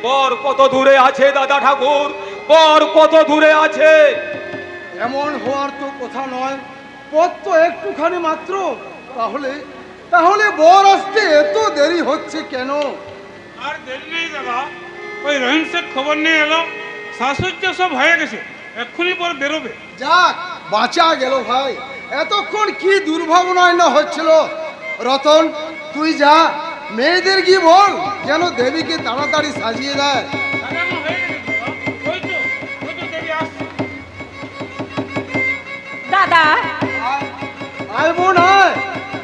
বর কত দূরে আছে দাদা ঠাকুর, বর কত দূরে আছে। এমন হওয়ার তো কথা নয়, পথ তো একটুখানি মাত্র। তাহলে বর আসতে এত দেরি হচ্ছে কেন? আর দেরি নেই দাদা, ওই রহিম শেখ খবর নিয়ে এলো, শাশুড়ি সব হয়ে গেছে, এক্ষুনি পর বেরোবে। যাক, বাঁচা গেল ভাই। এতক্ষণ কি দুর্ভাবনায় না হচ্ছিল। রতন, তুই যা, মেয়েদের কি বল যেন দেবীকে তাড়াতাড়ি সাজিয়ে দেয়। দাদা, আয় বোন আয়।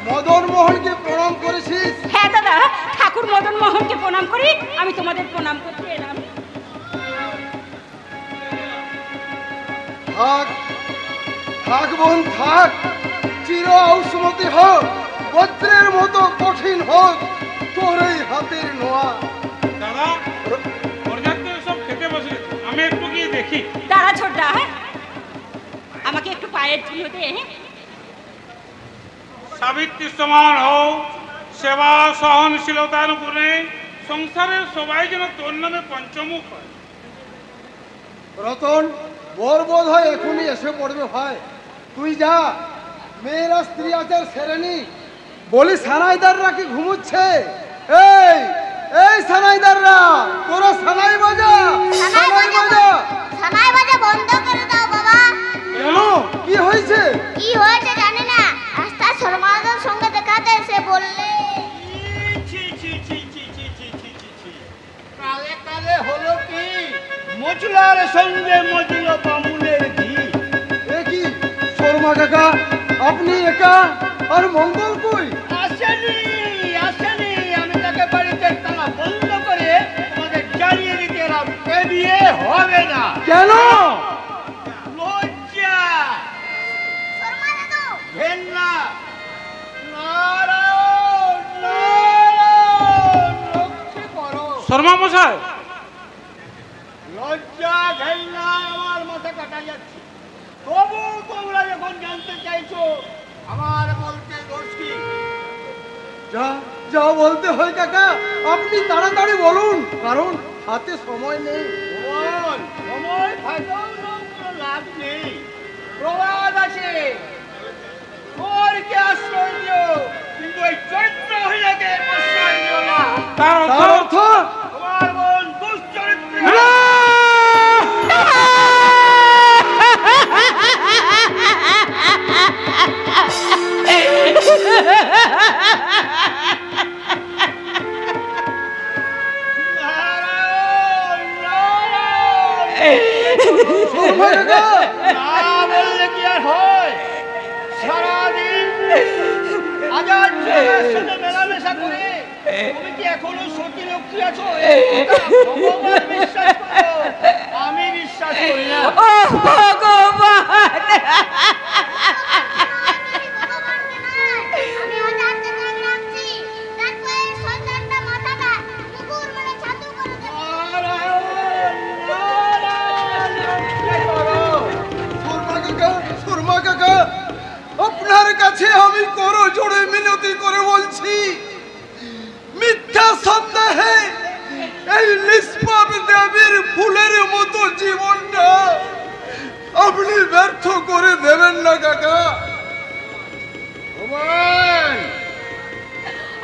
মদন মোহনকে প্রণাম করেছিস? হ্যাঁ দাদা, ঠাকুর মদন মোহনকে প্রণাম করি। আমি তোমাদের প্রণাম করতে এলাম। থাক থাক বোন থাক, চির ঔষমতি হোক, বজ্রের মতো কঠিন হোক তোর এই হাতের নোয়া। দাদা, পর্যাপ্ত সব খেতে বসে, আমি একটু গিয়ে দেখি। দাঁড়া ছোট্টা, আমাকে একটু পায়ের ধুলো দে। সাবিত্রী সমান হও, সেবা সহনশীলতার গুণে সংসারের সবাই যেন তোর নামে পঞ্চমুখ হয়। রতন, বর বোধ হয় এখনই এসে পড়বে ভাই। তুই যা, মেয়েরা স্ত্রী আচার সেরেনি। বলি সানাইদাররা কি ঘুমুচ্ছে? এই সানাইদাররা, তোরা সানাই বাজা, সানাই বাজা। সানাই বাজা বন্ধ করে দাও বাবা। কেন, কি হয়েছে? কি হয়েছে জানি না, রাস্তায় শর্মাদার সঙ্গে দেখাতে এসে বললে কালে কালে হলো কি? মজলার সঙ্গে মজল বামুনের ঘি। এ কি শর্মা কাকা, আপনি একা? আর মঙ্গল কই? আসেনি। আমি তাকে বাড়িতে তালা বন্ধ করে তোমাকে জানিয়ে দিতে এলাম, এ বিয়ে হবে না। কেন? লজ্জা, শর্মা দাদু ঘেন্না। নারায়ণ নারায়ণ, লক্ষ্মী করো। শর্মা মশাই, লজ্জা ঘেন্না আমার মাথা কাটা যাচ্ছে। তবু তোমরা যখন জানতে চাইছো, আমার বলতে দোষ কি? যা যা বলতে হয় কাকা, আপনি তাড়াতাড়ি বলুন, কারণ হাতে সময় নেই। বল, সময় থাকেও তো কোনো লাভ নেই। প্রবাদ আছে, তোর কি আশ্চর্য, কিন্তু ওই চরিত্র হইয়াকে প্রশ্রয় দিও না। তার তার অর্থ? তোমার বোন দুশ্চরিত্র। না বললে কি আর হয়? সারাদিন আজাদ যুগের সাথে মেলামেশা করে তুমি কি এখনো সতী লক্ষ্মী আছো? ভগবান বিশ্বাস করো, আমি বিশ্বাস করি না। ও ভগবান, আমি হাজারটা কান রাখছি, দেখো এই শয়তানটা মাথাটা কুকুর মানে ছাতু করে দেবে। সুরমা কাকা, আপনার কাছে আমি করো জোড়ে মিনতি করে বলছি, মিথ্যা সন্দেহে এই নিষ্পাপ দেবীর ফুলের মতো জীবনটা আপনি ব্যর্থ করে দেবেন না কাকা।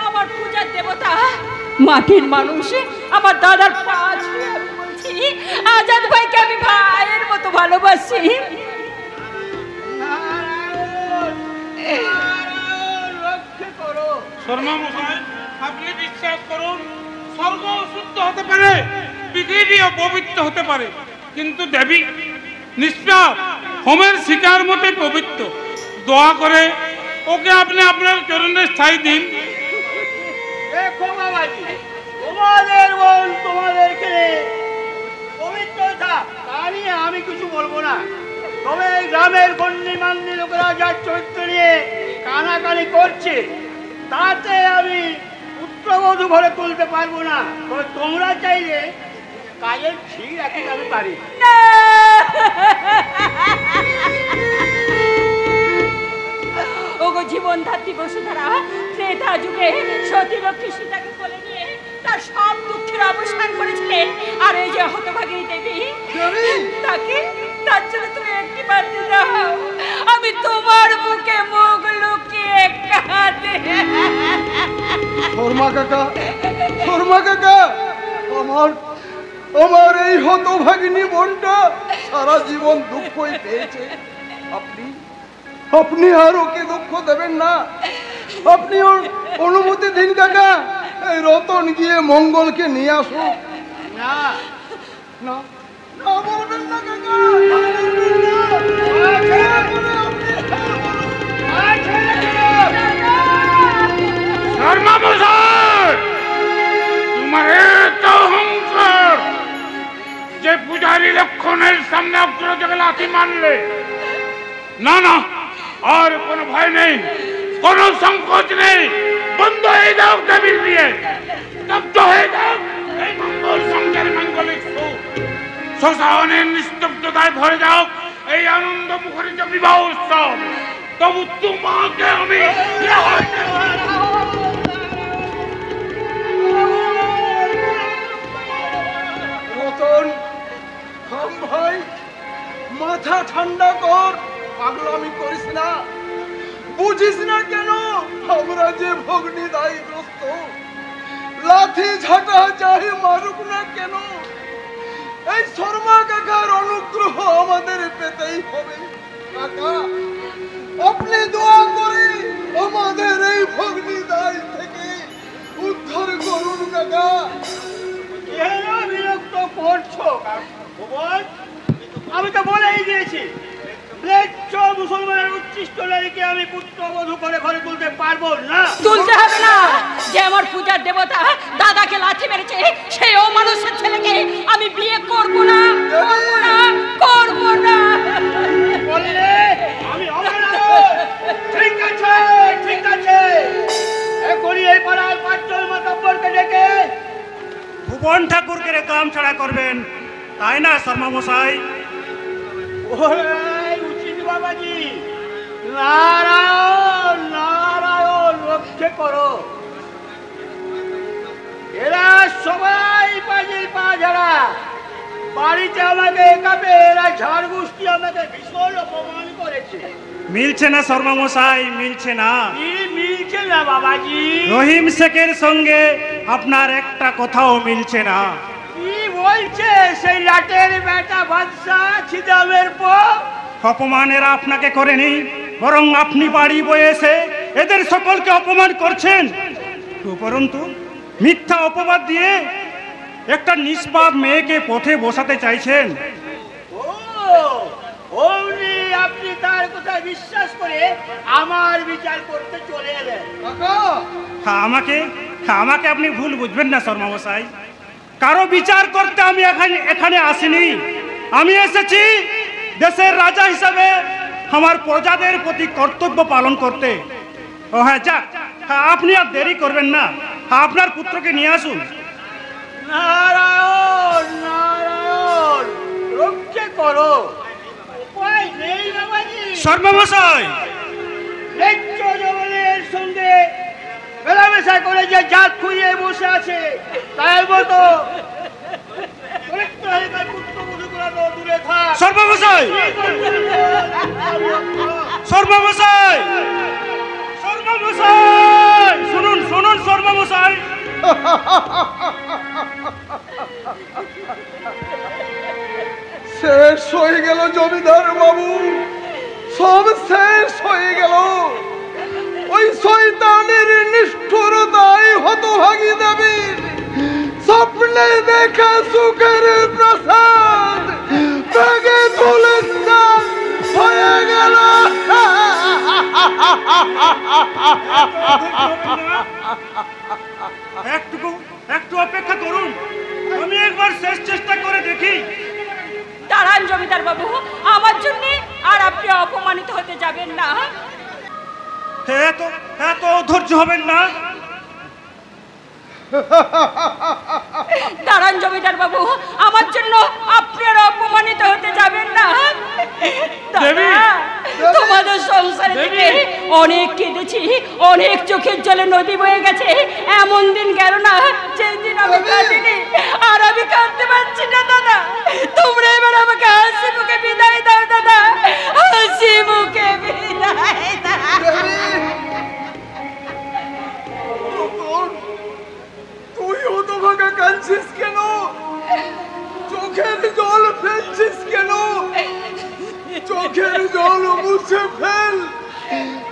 আমার পূজার দেবতা মাটির মানুষ, আমার দাদার পা ছুঁয়ে আমি বলছি, আজাদ ভাইকে আমি ভাইয়ের মতো ভালোবাসি। শর্মা মশাই, আপনি বিশ্বাস করুন, স্বর্গ শুদ্ধ হতে পারে, পৃথিবীও পবিত্র হতে পারে, কিন্তু দেবী নিষ্পাপ হোমের শিকার মতে পবিত্র। দোয়া করে ওকে আপনি আপনার চরণে স্থায়ী দিন। দেখো বাবাজি, তোমাদের বোন তোমাদেরকে পবিত্র থাক, তা নিয়ে আমি কিছু বলবো না। তবে এই গ্রামের গণ্যমান্য লোকেরা যার চরিত্র নিয়ে কানাকানি করছে, তাতে আমি পুত্রবধূ ঘরে তুলতে পারবো না। তবে তোমরা চাইলে কাজের ফি রাখতে আমি পারি। ওগো জীবন ধাত্রী বসুধারা, ত্রেতা যুগে সতী লক্ষ্মী সীতাকে কোলে নিয়ে তার সব দুঃখের অবসান করেছিলেন। আর এই যে হতভাগিনী দেবী, তাকে তার জন্য তুমি একটি বার্তা দাও, আমি তোমার মুখে মুখ লুকিয়ে কাঁদে। শর্মা কাকা, শর্মা কাকা, আমার আমার এই হতভাগিনী বোনটা সারা জীবন দুঃখই পেয়েছে। আপনি আপনি আর ওকে দুঃখ দেবেন না। আপনি ওর অনুমতি দিন কাকা, এই রতন গিয়ে মঙ্গলকে নিয়ে আসুক। না না না, বলবেন না কাকা, শর্মা মশাই, তোমার এত অহংকার যে পূজারী লক্ষণের সামনে অগ্রজকে লাথি মারলে। না না, আর কোনো ভয় নেই, কোনো সংকোচ নেই। বন্ধ হয়ে যাও দেবীর দিয়ে, স্তব্ধ হয়ে যাও এই মঙ্গল সংসার মাঙ্গলিক সুখ। শ্মশানের নিস্তব্ধতায় ভরে যাও এই আনন্দ মুখরিত বিবাহ উৎসব। তবু তোমাকে আমি রতন, থাম ভাই, মাথা ঠান্ডা কর, পাগলামি করিস না। বুঝিস না কেন আমরা যে ভগ্নি দায়গ্রস্ত? লাথি ঝাঁটা চাই মারুক না কেন, এই শর্মা কাকার অনুগ্রহ আমাদের পেতেই হবে। কাকা, আপনি দোয়া করে আমাদের এই ভগ্নি দায় থেকে উদ্ধার করুন কাকা। কেন বিরক্ত করছো ভগবান? আমি তো বলেই দিয়েছি, মুসলমানের উচ্ছিষ্ট নারীকে আমি পুত্রবধূ করে ঘরে তুলতে পারবো না। তুলতে হবে না। যে আমার পূজার দেবতা দাদাকে লাথি মেরেছে, সেই অমানুষের ছেলেকে আমি বিয়ে করবো না, করবো না, করবো না। বললে আমি ঠিক আছে, ঠিক আছে, এখনই এই পাড়ার 5 জন মাতব্বরকে ডেকে ভুবন ঠাকুরকে কাম ছাড়া করবেন, তাই না শর্মা মশাই? উচিত বাবাজি, নারায়ণ নারায়ণ, রক্ষে করো। এরা সবাই পাজির পা ঝাড়া, বাড়িতে আমাকে একাবে এরা ঝাড় গোষ্ঠী আমাকে ভীষণ অপমান করেছে। মিলছে না শর্মা মশাই, মিলছে না। কি মিলছে না বাবাজি? রহিম শেখের সঙ্গে আপনার একটা কথাও মিলছে না। কি বলছে সেই লাটের বেটা বাদশা ছিদামের পর? অপমান এরা আপনাকে করেনি, বরং আপনি বাড়ি বয়ে এসে এদের সকলকে অপমান করছেন। উপরন্তু মিথ্যা অপবাদ দিয়ে একটা নিষ্পাপ মেয়েকে পথে বসাতে চাইছেন। অমনি আপনি তার কথা বিশ্বাস করে আমার বিচার করতে চলে এলেন। হ্যাঁ, আমাকে আমাকে আপনি ভুল বুঝবেন না শর্মা মশাই, কারো বিচার করতে আমি এখানে আসিনি। আমি এসেছি দেশের রাজা হিসাবে আমার প্রজাদের প্রতি কর্তব্য পালন করতে। ও হ্যাঁ, যাক, আপনি আর দেরি করবেন না, আপনার পুত্রকে নিয়ে আসুন। নারায়ণ নারায়ণ, রক্ষে করো, উপায় নেই বাবাজি। শর্মা মশাই, ন্যায্য জবলের সঙ্গে মেলামেশা করে যে জাত খুঁড়িয়ে বসে আছে তার মতো দূরে থাক। শর্মা মশাই, শর্মা মশাই, শর্মা মশাই, শুনুন শুনুন শর্মা মশাই। শেষ হয়ে গেল জমিদার বাবু, সব শেষ হয়ে গেল। ওই শয়তানের নিষ্ঠুরতাই হতভাগী দেবীর স্বপ্নে দেখা সুখের প্রসাদ ভেঙে তুলিস্তান হয়ে গেল। একটু অপেক্ষা করুন, আমি একবার শেষ চেষ্টা করে দেখি। দাঁড়ান জমিদার বাবু, আমার জন্য আর আপনি অপমানিত হতে যাবেন না। এত ধৈর্য হবেন না। দাঁড়ান জমিদার বাবু, আমার জন্য আপনি আর অপমানিত হতে যাবেন না। দাদা, তোমাদের সংসারে থেকে অনেক কেঁদেছি, অনেক চোখের জলে নদী বয়ে গেছে। এমন দিন গেল না যেই দিন আমি কাঁদিনি, আর আমি কাঁদতে পারছি না দাদা। তোমরা এবার আমাকে হাসি মুখে বিদায় দাও দাদা, হাসি মুখে বিদায় দাও। তুই হতভাগা কাঁদছিস কেন? চোখের জল ফেলছিস কেন? চোখের জল মুছে ফেল,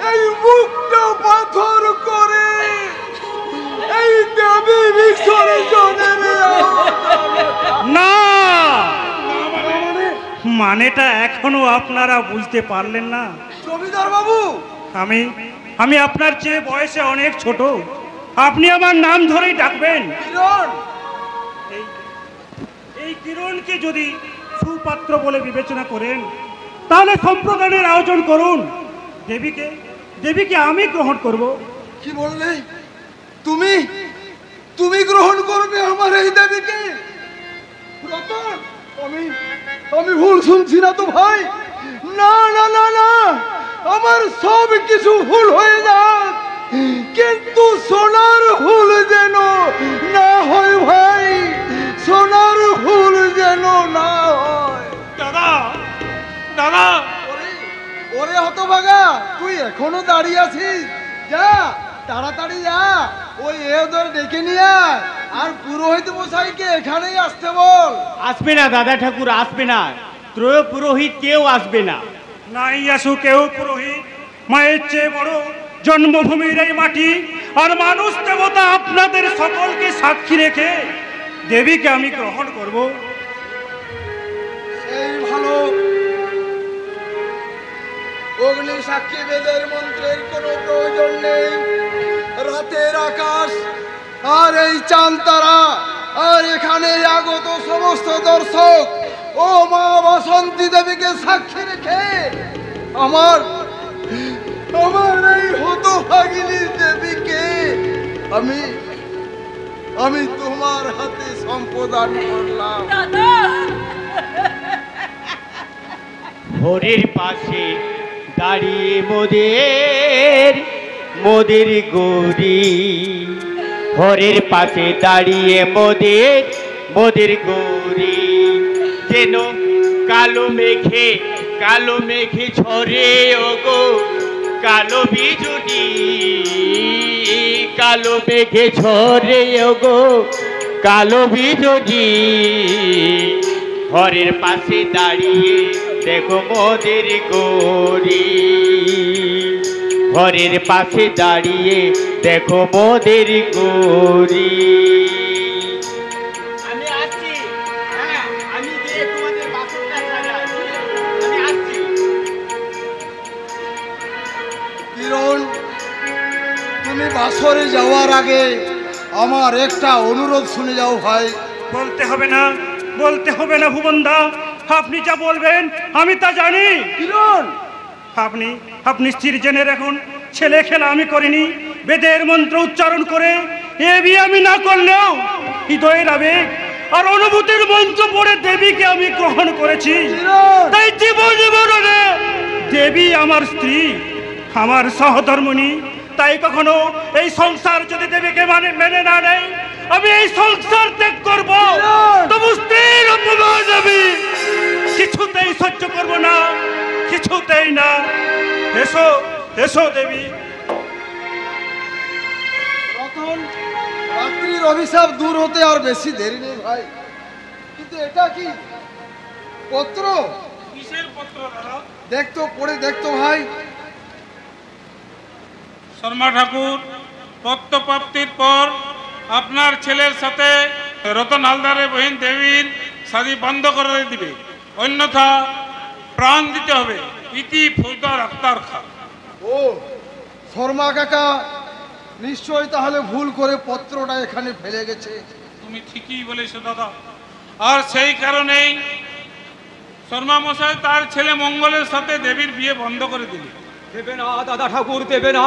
এই মুখটা পাথর করে এই দেবী বিসর্জনের। না, মানেটা এখনো আপনারা বুঝতে পারলেন না। জমিদার বাবু, আমি আপনার চেয়ে বয়সে অনেক ছোট, আপনি আমার নাম ধরেই ডাকবেন। কিরণ, এই কিরণকে যদি সুপাত্র বলে বিবেচনা করেন তাহলে সম্প্রদানের আয়োজন করুন। দেবীকে আমি গ্রহণ করব। কি বললে? তুমি গ্রহণ করবে আমার এই দেবীকে? রতন, আমি ভুল শুনছি না তো ভাই? না না না না, আমার সব কিছু ভুল হয়ে যাক, কিন্তু সোনার ভুল যেন না হয় ভাই, সোনার ভুল যেন না হয়। দাদা দাদা, ওরে হতভাগা, তুই এখনো দাঁড়িয়ে আছিস? যা, তাড়াতাড়ি যা, ওই ওদের ডেকে নিয়ে আয়, আর পুরোহিত মশাইকে এখানেই আসতে বল। আসবে না দাদা ঠাকুর, আসবে না। ত্রয় পুরোহিত কেউ আসবে না। নাই আসু কেউ পুরোহিত, মায়ের চেয়ে বড় জন্মভূমির এই মাটি আর মানুষ দেবতা আপনাদের সকলকে সাক্ষী রেখে দেবীকে আমি গ্রহণ করব। সেই ভালো। অগ্নি সাক্ষী বেদের মন্ত্রের কোনো প্রয়োজন নেই। রাতের আকাশ আর এই চাঁদ তারা আর এখানে আগত সমস্ত দর্শক ও মা বাসন্তী দেবীকে সাক্ষী রেখে আমার এই হতভাগিনী দেবীকে আমি তোমার হাতে সম্প্রদান করলাম। হরির পাশে দাঁড়িয়ে মোদের গৌরী, হরির পাশে দাঁড়িয়ে মোদের গৌরী, যেন কালো মেঘে ঝরে ওগো কালো বিজুলি, কালো মেঘে ঝরে ওগো কালো বিজুলি। হরের পাশে দাঁড়িয়ে দেখো মোদের গৌরী, ঘরের পাশে দাঁড়িয়ে দেখো মোদের গৌরী। আমি আসছি, হ্যাঁ, আমি গিয়ে তোমাদের বাসনটা সাজাই, আমি আসছি। কিরণ, তুমি বাসরে যাওয়ার আগে আমার একটা অনুরোধ শুনে যাও ভাই। বলতে হবে না ভুবনদা, আপনি যা বলবেন আমি তা জানি। কিরণ, আপনি স্থির জেনে রাখুন, ছেলে খেলা আমি করিনি। বেদের মন্ত্র উচ্চারণ করে এ বিয়ে আমি না করলেও হৃদয়ের আবেগ আর অনুভূতির মন্ত্র পড়ে দেবীকে আমি গ্রহণ করেছি। তাই জীবনে দেবী আমার স্ত্রী, আমার সহধর্মিণী। তাই কখনো এই সংসার যদি দেবীকে মেনে না নেয়, আমি এই সংসার ত্যাগ করব। তবু স্ত্রীর অপমান আমি কিছুতেই সহ্য করব না, কিছুতেই না। এসো দেবী। রতন, রাত্রির অভিশাপ দূর হতে আর বেশি দেরি নেই ভাই। কিন্তু এটা কি পত্র? কিসের পত্র দাদা? দেখতো, পড়ে দেখতো ভাই। শর্মা ঠাকুর, পত্র প্রাপ্তির পর আপনার ছেলের সাথে রতন হালদারের বহিন দেবীর শাদী বন্ধ করে দিবে, অন্যথা প্রাণ দিতে হবে। ইতি ফৌজদার আক্তার খান। ও শর্মা কাকা নিশ্চয় তাহলে ভুল করে পত্রটা এখানে ফেলে গেছে। তুমি ঠিকই বলেছো দাদা। আর সেই কারণেই শর্মা মশাই তার ছেলে মঙ্গলের সাথে দেবীর বিয়ে বন্ধ করে দিল। দেবে না দাদা ঠাকুর, দেবে না।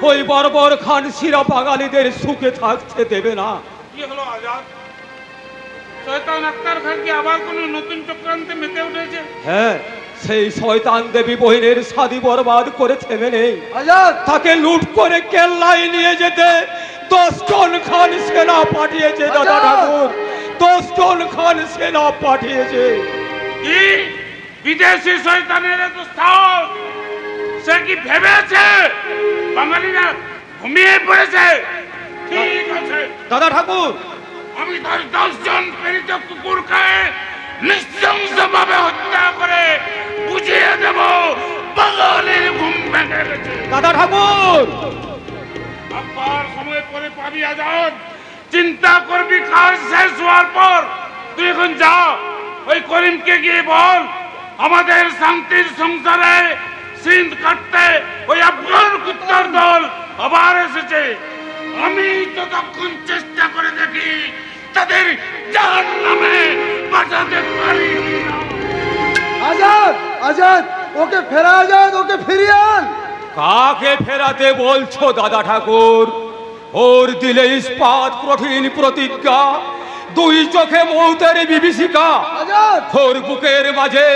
ওই বর্বর খান শিরা বাঙালিদের সুখে থাকতে দেবে না। কি হলো আজাদ? শয়তান আক্তার খান কি আবার কোনো নতুন চক্রান্তে মেতে উঠেছে? হ্যাঁ, সেই শয়তান দেবী বহিনের শাদী বরবাদ করে থেমে নেই। আজাদ, তাকে লুট করে কেল্লায় নিয়ে যেতে 10 জন খান সেনা পাঠিয়েছে দাদা ঠাকুর, 10 জন খান সেনা পাঠিয়েছে। কি বিদেশি শয়তানের এত সাহস? সে কি ভেবেছে বাঙালিরা ঘুমিয়ে পড়েছে? ঠিক আছে দাদা ঠাকুর, আমি তার 10 জন প্রেরিত কুকুরকে নৃশংসভাবে হত্যা করে বুঝিয়ে দেব বাঙালির ঘুম ভেঙে গেছে। দাদা ঠাকুর, আবার সময় পরে পাবি আজাদ। চিন্তা করবি কাজ শেষ হওয়ার পর। তুই এখন যা, ওই করিমকে গিয়ে বল আমাদের শান্তির সংসারে সিন্ধ কাটতে ওই আফগান কুত্তার দল আবার এসেছে। আমি ততক্ষণ চেষ্টা করে দেখি তাদের জাহান্নামে পাঠাতে পারি কিনা। আজাদ, আজাদ, ওকে ফেরা, আজাদ, ওকে ফিরিয়ে আন। কাকে ফেরাতে বলছো দাদা ঠাকুর? ওর দিলে ইস্পাত কঠিন প্রতিজ্ঞা, 2 চোখে মৌতের বিভীষিকা। ওর বুকের মাঝে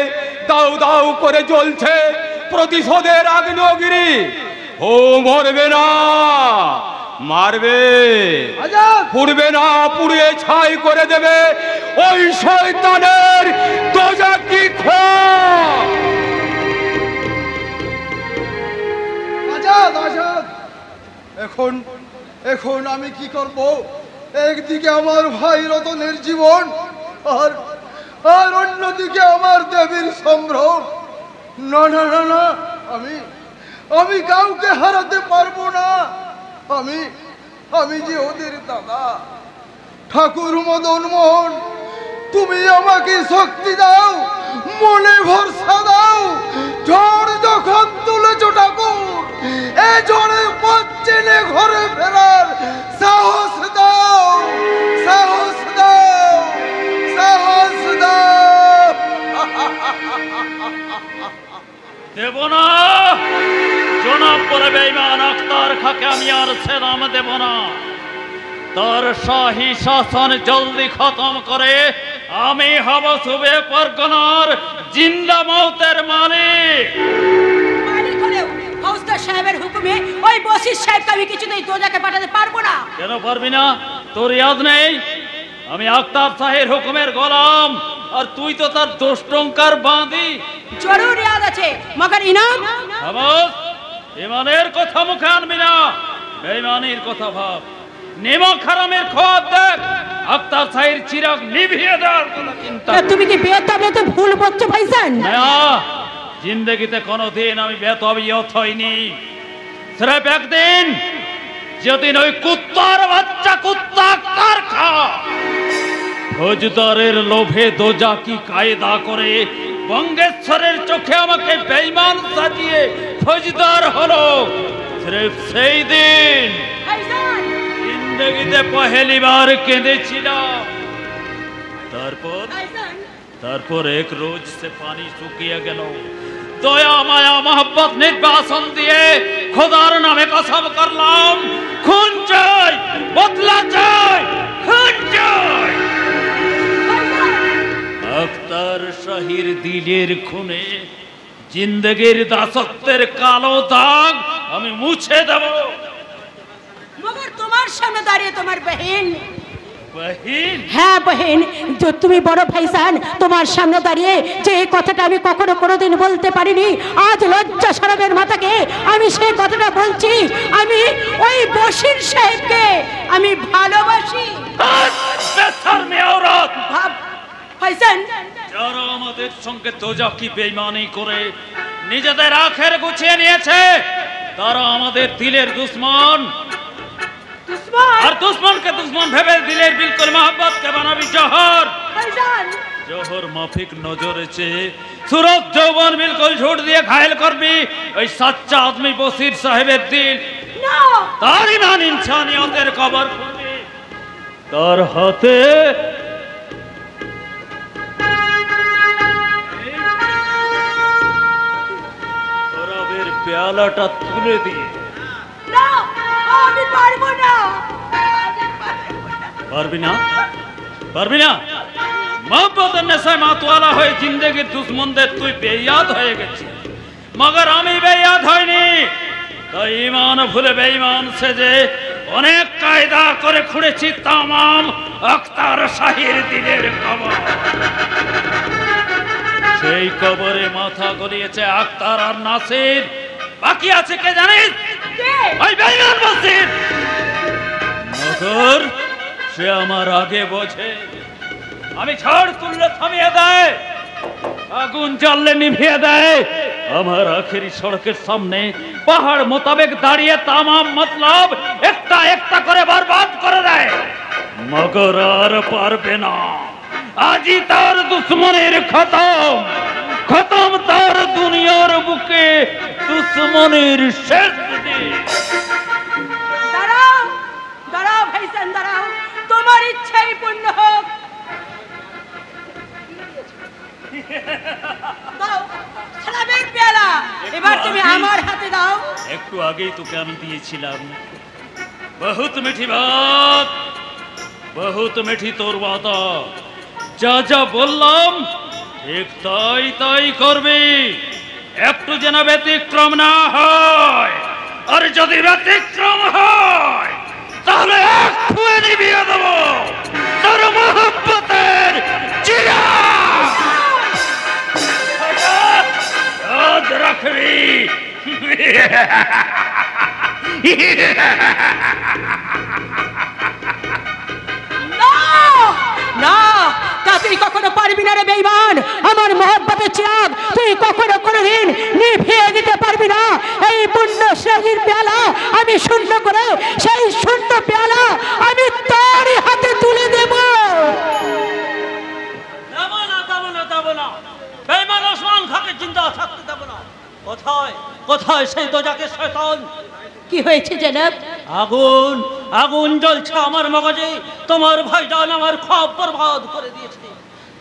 দাউ দাউ করে জ্বলছে প্রতিশোধের আগ্নেয়গিরি। ও মরবে না, মারবে। পুড়বে না, পুড়িয়ে ছাই করে দেবে ওই শয়তানের দোজাকি খোয়া। আজাদ, আজাদ, এখন আমি কি করব? একদিকে আমার ভাই রতনের জীবন, আর অন্যদিকে আমার দেবীর সম্ভ্রম। না না না না, আমি কাউকে হারাতে পারবো না। আমি যে ওদের দাদা ঠাকুর মদন মোহন। তুমি আমাকে শক্তি দাও, মনে ভরসা দাও। ঝড় যখন তুলেছো ঠাকুর, এ ঝড়ে পথ চেনে ঘরে ফেরার সাহস দাও, সাহস দাও, সাহস দাও। দেব না, জনাব পরে বেঈমান আক্তার খাকে আমি আর সেলাম দেব না। তার শাহী শাসন জলদি খতম করে আমি হব সুবে পরগনার জিন্দা মৌতের মালিক। মালিক হলেও ফৌজদার সাহেবের হুকুমে ওই বশির সাহেবকে আমি কিছুতেই দোজাকে পাঠাতে পারবো না। কেন পারবি না? তোর ইয়াদ নেই আমি আক্তার সাহেবের হুকুমের গোলাম, আর তুই তো তার দোষ্টঙ্কার বাঁধি। জরুর ইয়াদ আছে, মগর ইনাম। ইমানের কথা মুখে আনবি না, বেঈমানির কথা ভাব। নিমক হারামের খোয়াব দেখ, আক্তার সাহেবের চিরাগ নিভিয়ে দেওয়ার কথা চিন্তা। তুমি কি বেতাবিয়তে ভুল বলছো ভাইজান? না, জিন্দেগিতে কোনোদিন আমি বেতাবিয়ত হইনি। সির্ফ একদিন, যেদিন ওই কুত্তার বাচ্চা কুত্তা আক্তার খা ফৌজদারের লোভে দোজাকি কায়দা করে বঙ্গেশ্বরের চোখে আমাকে বেঈমান সাজিয়ে ফৌজদার হলো। সির্ফ সেই দিন জিন্দগিতে পহেলি বার কেঁদেছিলাম। তারপর এক রোজ সে পানি শুকিয়ে গেল। দয়া মায়া মোহব্বত নির্বাসন দিয়ে খোদার নামে কসম করলাম, খুন চাই, বদলা চাই, খুন চাই। আখতার শাহীর দিলের খুনে জিন্দগির দাসত্বের কালো দাগ আমি মুছে দেব। মগর তোমার সামনে দাঁড়িয়ে তোমার বহিন, বহিন, হ্যাঁ বহিন, তুমি বড় ভাইজান, তোমার সামনে দাঁড়িয়ে যে এই কথাটা আমি কখনো কোনোদিন বলতে পারিনি, আজ লজ্জা শরমের মাথাকে আমি সেই কথাটা বলছি। আমি ওই বশির সাহেবকে আমি ভালোবাসি। ভাইজান, যারা আমাদের সঙ্গে দোজাকি বেঈমানি করে নিজেদের আখের গুছিয়ে নিয়েছে, তারা আমাদের দিলের দুশ্মন। আর দুশ্মনকে দুশ্মন ভেবে দিলের বিলকুল মোহব্বতকে বানাবি জহর। জহর মাফিক নজরে চেয়ে সুরত যৌবন বিলকুল ঝুট দিয়ে ঘায়েল করবি ওই সচ্চা আদমি বশির সাহেবের দিল। তার ইমান ইনসানিয়তের কবর খুঁড়বি তার হাতে। শরাবের পেয়ালাটা তুলে দিয়ে। না, আমি পারবো না। পারবি না? পারবি না? মোহব্বতের নেশায় মাতোয়ালা হয়ে জিন্দেগির দুশ্মনদের তুই বেয়াদ হয়ে গেছিস, মগর আমি বেয়াদ হয়নি। তাই ইমান ভুলে বেঈমান সেজে অনেক কায়দা করে খুঁড়েছি তামাম আখতার শাহীর দিলের কবর। সেই কবরে মাথা গলিয়েছে আখতার আর নাসির। বাকি আছে কে জানিস? ওই বেঈমান বশির। মগর সে আমার আগে বোঝে। আমি ঝড় তুললে থামিয়ে দেয়, আগুন জ্বাললে নিভিয়ে দেয়। আমার আখেরি সড়কের সামনে পাহাড় মোতাবেক দাঁড়িয়ে তামাম মতলব একটা একটা করে বরবাদ করে দেয়। মগর আর পারবে না। আজই তার দুশ্মনের খতম, খতম তার দুনিয়ার বুকে দুশ্মনের শেষ দিন। দাঁড়াও, দাঁড়াও ভাইজান, দাঁড়াও, তোমার ইচ্ছাই পূর্ণ হোক। দাও শরাবের পেয়ালা, এবার তুমি আমার হাতে দাও। একটু আগেই তোকে আমি দিয়েছিলাম। বহুত মিঠি বাত, বহুত মিঠি তোর বাতা। যা যা বললাম ঠিক তাই তাই করবি, একটু যেন ব্যতিক্রম না হয়। আর যদি ব্যতিক্রম হয় তাহলে এক ছুঁয়ে নিভিয়ে দেবো তোর মোহব্বতের চিরা। রাখবি না, তা তুই কখনো পারবি না রে বেঈমান। আমার মোহব্বতের চিরাগ তুই কখনো কোনোদিন নিভিয়ে দিতে পারবি না। এই পূর্ণ শাহীর পেয়ালা আমি শূন্য করে সেই শূন্য পেয়ালা আমি তারই হাতে তুলে দেব। বেঈমান ওসমান খাঁকে জিন্দা থাকতে দেব না। কোথায় কোথায় সেই দোজাকের শয়তান? কি হয়েছে জনাব? আগুন আগুন জ্বলছে আমার মগজে। তোমার ভাইজান আমার খব বরবাদ করে দিয়েছে,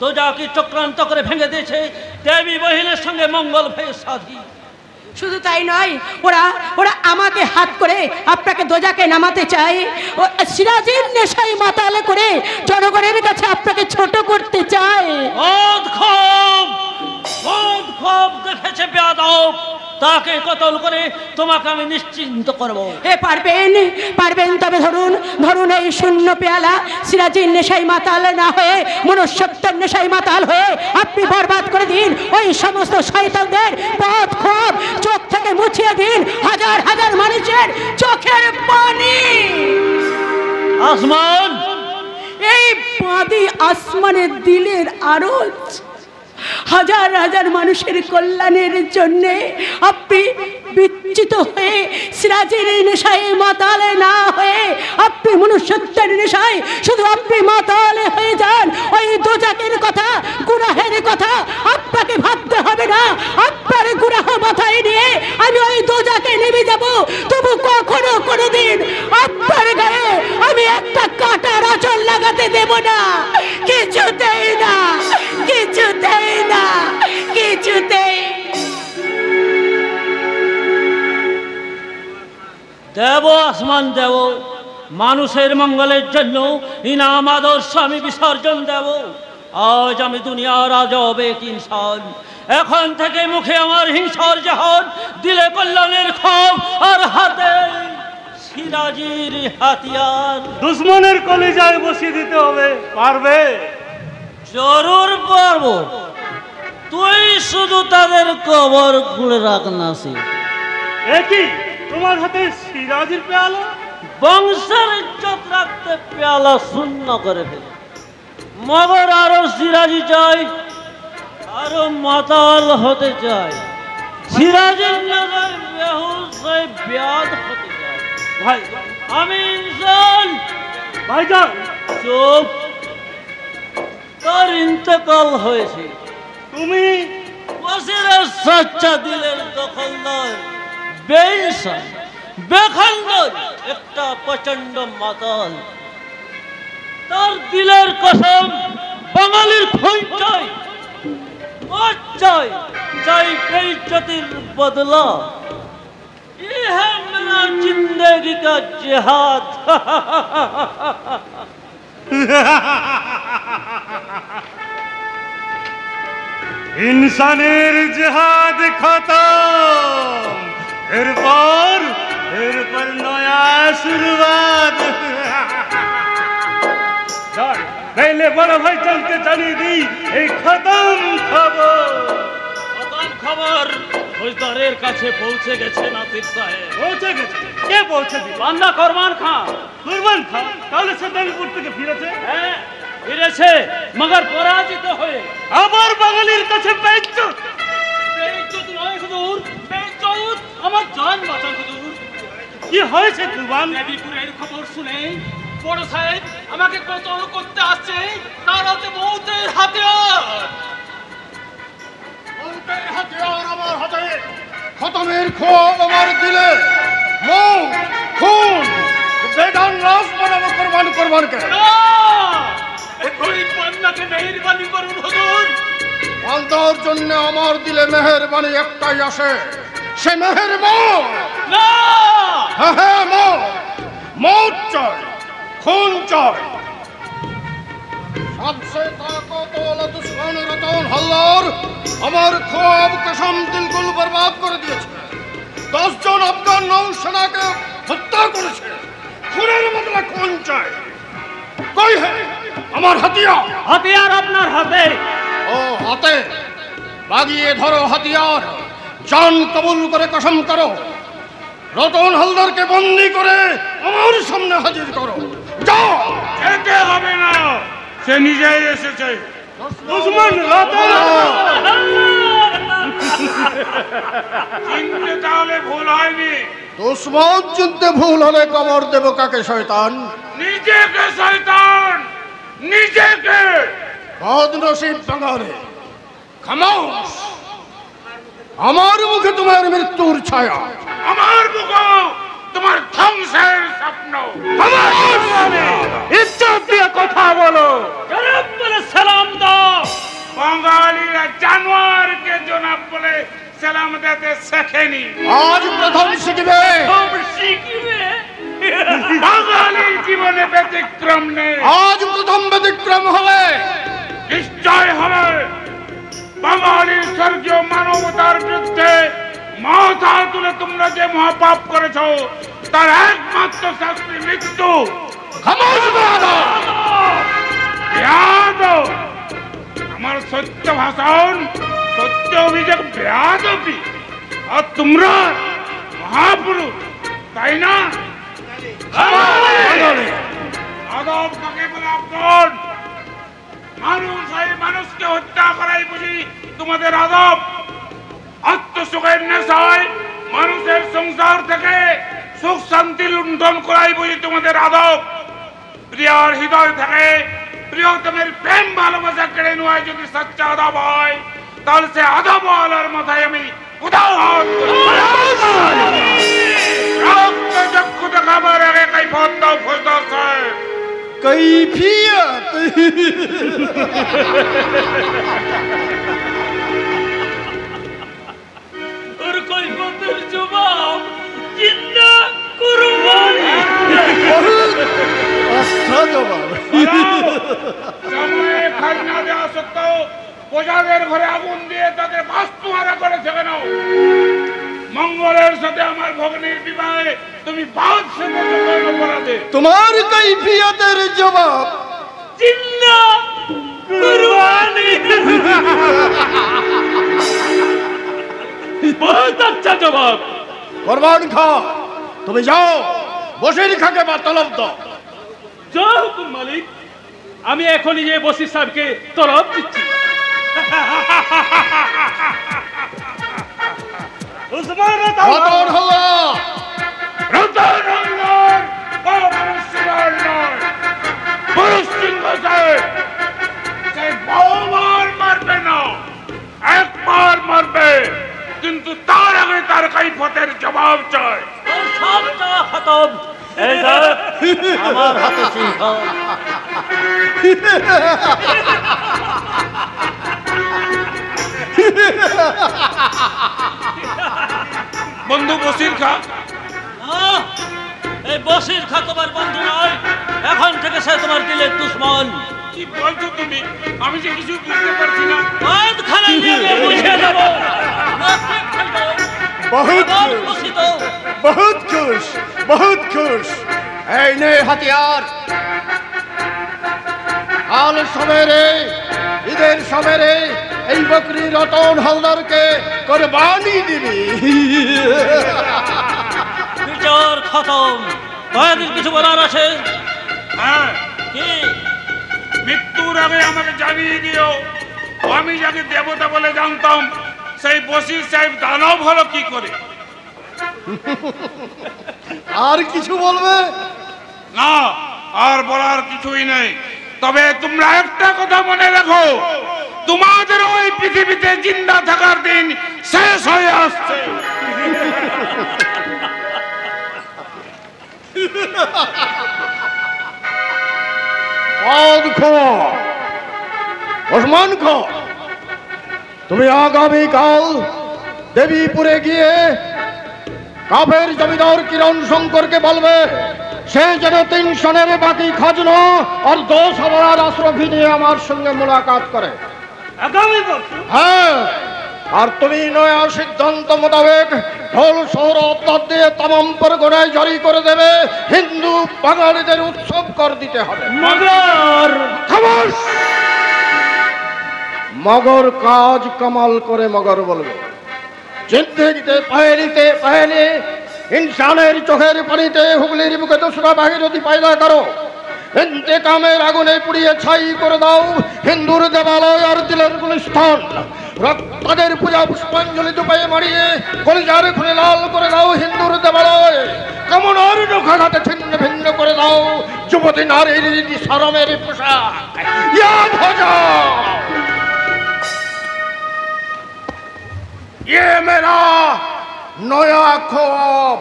দোজাকে চক্রান্ত করে ভেঙে দিয়েছে। দেবী বহিনের সঙ্গে মঙ্গল ভয়ে সাধি। শুধু তাই নয়, ওরা ওরা আমাকে হাত করে আপনাকে দোজাকে নামাতে চায়। ও সিরাজের নেশায় মাতালে করে জনগণের কাছে আপনাকে ছোট করতে চায়। খুব দেখেছে বেয়াদব, তাকে কতল করে তোমাকে আমি নিশ্চিন্ত করব। এ পারবেন, পারবেন। তবে ধরুন, ধরুন এই শূন্য পেয়ালা সিরাজের নেশায় মাতাল না হয়ে মনুষ্যত্বের নেশায় মাতাল হয়ে আপনি বরবাদ করে দিন। ওই সমস্ত শয়তানদের পথ খোপ চোখ থেকে মুছিয়ে দিন হাজার হাজার মানুষের চোখের পানি। আসমান, এই বাঁধি আসমানের দিলের আরজ হাজার হাজার মানুষের কল্যাণের জন্য আপনি বিচ্যুত হয়ে সিরাজের নেশায় মাতালে না হয়ে আপনি মনুষ্যত্বের নেশায় শুধু আপনি মাতালে হয়ে যান। ওই দোজাকের কথা, গুনাহের কথা আপনাকে ভাবতে হবে না। আপনার গুনাহ মাথায় নিয়ে আমি ওই দোজাকে নেমে যাব, তবু কখনো কোনোদিন আপনার গায়ে আমি না, কিছুতেই না, কিছুতেই না, কিছুতেই। দেব আসমান দেব, মানুষের মঙ্গলের জন্য ইনাম আদর্শ আমি বিসর্জন দেব। আজ আমি দুনিয়ার আজব এক ইনসান, এখন থেকে মুখে আমার হিংসার জাহান, দিলে কল্যাণের ক্ষোভ আর হাতে সিরাজির হাতিয়ার। দুশ্মনের কলিজায় বসিয়ে দিতে হবে, পারবে? জরুর পারবো, তুই শুধু তাদের কবর খুঁড়ে রাখ না। একই তোমার হাতে সিরাজের পেয়ালা? বংশের ইজ্জত রাখতে পেয়ালা শূন্য করে ফেলে, মগর আরো সিরাজি চাই, আরো মাতাল হতে চাই। সিরাজের নজর বেহুশ হয়ে ব্যাধ হতে চাই। ভাই আমি ইনসান। ভাইজান চুপ, তার ইন্তেকাল হয়েছে। তুমি ওয়াসিরের সচ্চা দিলের দখলদার বেইনসান, বেখন্দর একটা প্রচন্ড মাতাল। তার দিলের কসম, বাঙালির খুন চাই, মত চাই, চাই বেইজ্জতির বদলা। ये है मेरा जिंदगी का जिहाद। ইনসানের জিহাদ খতম, এরপর নয়া শুরুয়াত। पहले बड़ा भाई चल के জানিয়ে দিই এই খতম খবর। খতম খবর ফৌজদারের কাছে পৌঁছে গেছে নাসির সাহেব। পৌঁছে গেছে? কে পৌঁছে দিল? বান্দা কুরবান খান। কুরবান খান? তাহলে সে দানিপুর থেকে ফিরেছে? হ্যাঁ ফিরেছে, মগর পরাজিত হয়ে। আবার বাঙালির কাছে বেইজ্জত। বেইজ্জত নয় হুজুর, বেইজ্জত। আমার জান বাঁচান হুজুর। কি হয়েছে কুরবান? দেবীপুরের খবর শুনে বড় সাহেব আমাকে কতল করতে আসছে, তার হাতে মৌতের হাতিয়ার। মৌতের হাতিয়ার আমার হাতে, খতমের ক্ষোভ আমার দিলে, মৌত, খুন, বেগান লাশ বানাবো কোরবানকে। গরিব বান্দাকে মেহেরবানি করুন হুজুর। বান্দার জন্য আমার দিলে মেহেরবানি একটাই আসে, সে মেহের মৌত। না, হ্যাঁ হ্যাঁ মৌত, মৌত চাই, খুন চাই। सबसे ताकत वाला दुश्मन रतन हल्लार আমার খুব কসম দিলকুল বরবাদ করে দিয়েছে। 10 জন আফগান নৌসেনাকে হত্যা করেছে। খুনের বদলে খুন চাই। কই হে আমার হাতিয়ার? হাতিয়ার আপনার হাতে। ও হাতে, লাগিয়ে ধরো হাতিয়ার, জান কবুল করে কসম করো। রতন হালদারকে বন্দী করে আমার সামনে হাজির করো। যাও। যেতে হবে না, সে নিজেই এসেছে। দুশ্মন রতন চিনতে তাহলে ভুল হয়নি। দুশ্মন চিনতে ভুল হলে কবর দেব কাকে শয়তান? নিজেকে শয়তান, নিজেকে। বদনসিব বাঙালি, খামোশ। আমার মুখে তোমার মৃত্যুর ছায়া, আমার মুখে তোমার ধ্বংসের স্বপ্ন। ইজ্জত দিয়ে কথা বলো। জনাব বলে সালাম দাও। বাঙালিরা জানোয়ারকে জনাব বলে সালাম দিতে শেখেনি, আজ প্রথম শিখবে। শিখবে। বাঙালি জীবনে ব্যতিক্রম নেই, আজ প্রথম ব্যতিক্রম হবে। নিশ্চয় হবে। বাঙালির স্বর্গীয় মানবতার বিরুদ্ধে মাথা তুলে তোমরা যে মহাপাপ করেছ, তার একমাত্র শাস্তি মৃত্যু। খামোশ বেয়াদব। বেয়াদব। আমার সত্য ভাষণ, সত্য অভিযোগ বেয়াদবি। আর তোমরা মহাপুরুষ, তাই না? আদব কাকে বলে? আপন মানুষ এই মানুষকে হত্যা করাই বুঝি তোমাদের আদব। আত্মসুখের নেশায় মানুষের সংসার থেকে সুখ শান্তি লুণ্ঠন করাই বুঝি তোমাদের আদব। প্রিয়ার হৃদয় থেকে প্রিয়তমের প্রেম ভালোবাসা কেড়ে নেওয়া যদি সচ্চা আদব হয়, তাহলে সে আদব আলার মাথায় আমি উদাহরণ রক্ত চক্ষু দেখাবার আগে কৈফিয়ত দাও ফৌজদার সাহেব। কৈফিয়ত? ওর কৈফতের জবাব জিন্দা কুরবানি। সময়ে খাজনা দেওয়া সত্ত্বেও প্রজাদের ঘরে আগুন দিয়ে তাদের বাস্তুহারা করেছে কেন? মঙ্গলের সাথে আমার ভগ্নীর বিবাহে তুমি বাদ সেজেছো কেন অপরাধে? তোমার কৈফিয়তের জবাব জিন্দা কুরবানি। বহুত আচ্ছা জবাব। কোরবান খা, তুমি যাও বসির খাকে বা তলব দাও। জয় হুকুম মালিক, আমি এখনই যে বসির সাহেবকে তলব দিচ্ছি। উসমান রতন হল্লা রতন হল্লার পরশুরার নয়, পুরুষ সিংহ সাহেব সে বহুবার মারবে না, একবার মারবে, কিন্তু তার আগে তার কৈফতের জবাব চাই। তোর সব চাওয়া খতম। এই দেখ, আমার হাতে সিংহ। বন্ধু বসির খা, এই বসির খা তোমার বন্ধু নয়, এখন থেকে সে তোমার দিলের দুশ্মন। কি বলছো তুমি? আমি যে কিছু বুঝতে পারছি না। বুঝিয়ে দেবো। বহুত বহুত খুশ, বহুত খুশ। এই নে হাতিয়ার, কাল সবেরে ঈদের সবেরে এই বকরি রতন হালদারকে কোরবানি দিবি। বিচার খতম। কয়েকদিন কিছু বলার আছে? হ্যাঁ, কি? মৃত্যুর আগে আমাকে জানিয়ে দিও, আমি যাকে দেবতা বলে জানতাম সেই বসির সাহেব দানব হলো কি করে। আর কিছু বলবে না, আর বলার কিছুই নেই। তবে তোমরা একটা কথা মনে রাখো, তোমাদের ওই পৃথিবীতে জিন্দা থাকার দিন শেষ হয়ে আসছে। ওসমান খো, তুমি আগামীকাল দেবীপুরে গিয়ে কাফের জমিদার কিরণ শঙ্করকে বলবে সে যেন 3 সনের বাকি খাজনা আর 10,000 আশরফি নিয়ে আমার সঙ্গে মোলাকাত করে। হ্যাঁ, আর তুমি নয়া সিদ্ধান্ত মোতাবেক ঢোল শহর অত্যাদ দিয়ে তামাম পরগনায় জারি করে দেবে হিন্দু বাঙালিদের উৎসব কর দিতে হবে। মগর খামোশ! মগর কাজ কামাল করে মগর বলবে। জিন্দেগিতে পায়নি ইনসানের চোখের পানিতে হুগলির বুকে 2রা ভাগীরথী পয়দা করো। ইন্তেকামের আগুনে পুড়িয়ে ছাই করে দাও হিন্দুর দেবালয় আর দিলের গুলিস্তান। তাদের পূজা পুষ্পাঞ্জলি দুপায়ে মারিয়ে কলিজার খুলে লাল করে দাও হিন্দুর দেবালয়। কামনার নৌকাঘাটে ছিন্ন ভিন্ন করে দাও যুবতী নারীর শরমের পোশাক। ইয়াদ হয়ে যাও, ये मेरा नया ख्वाब,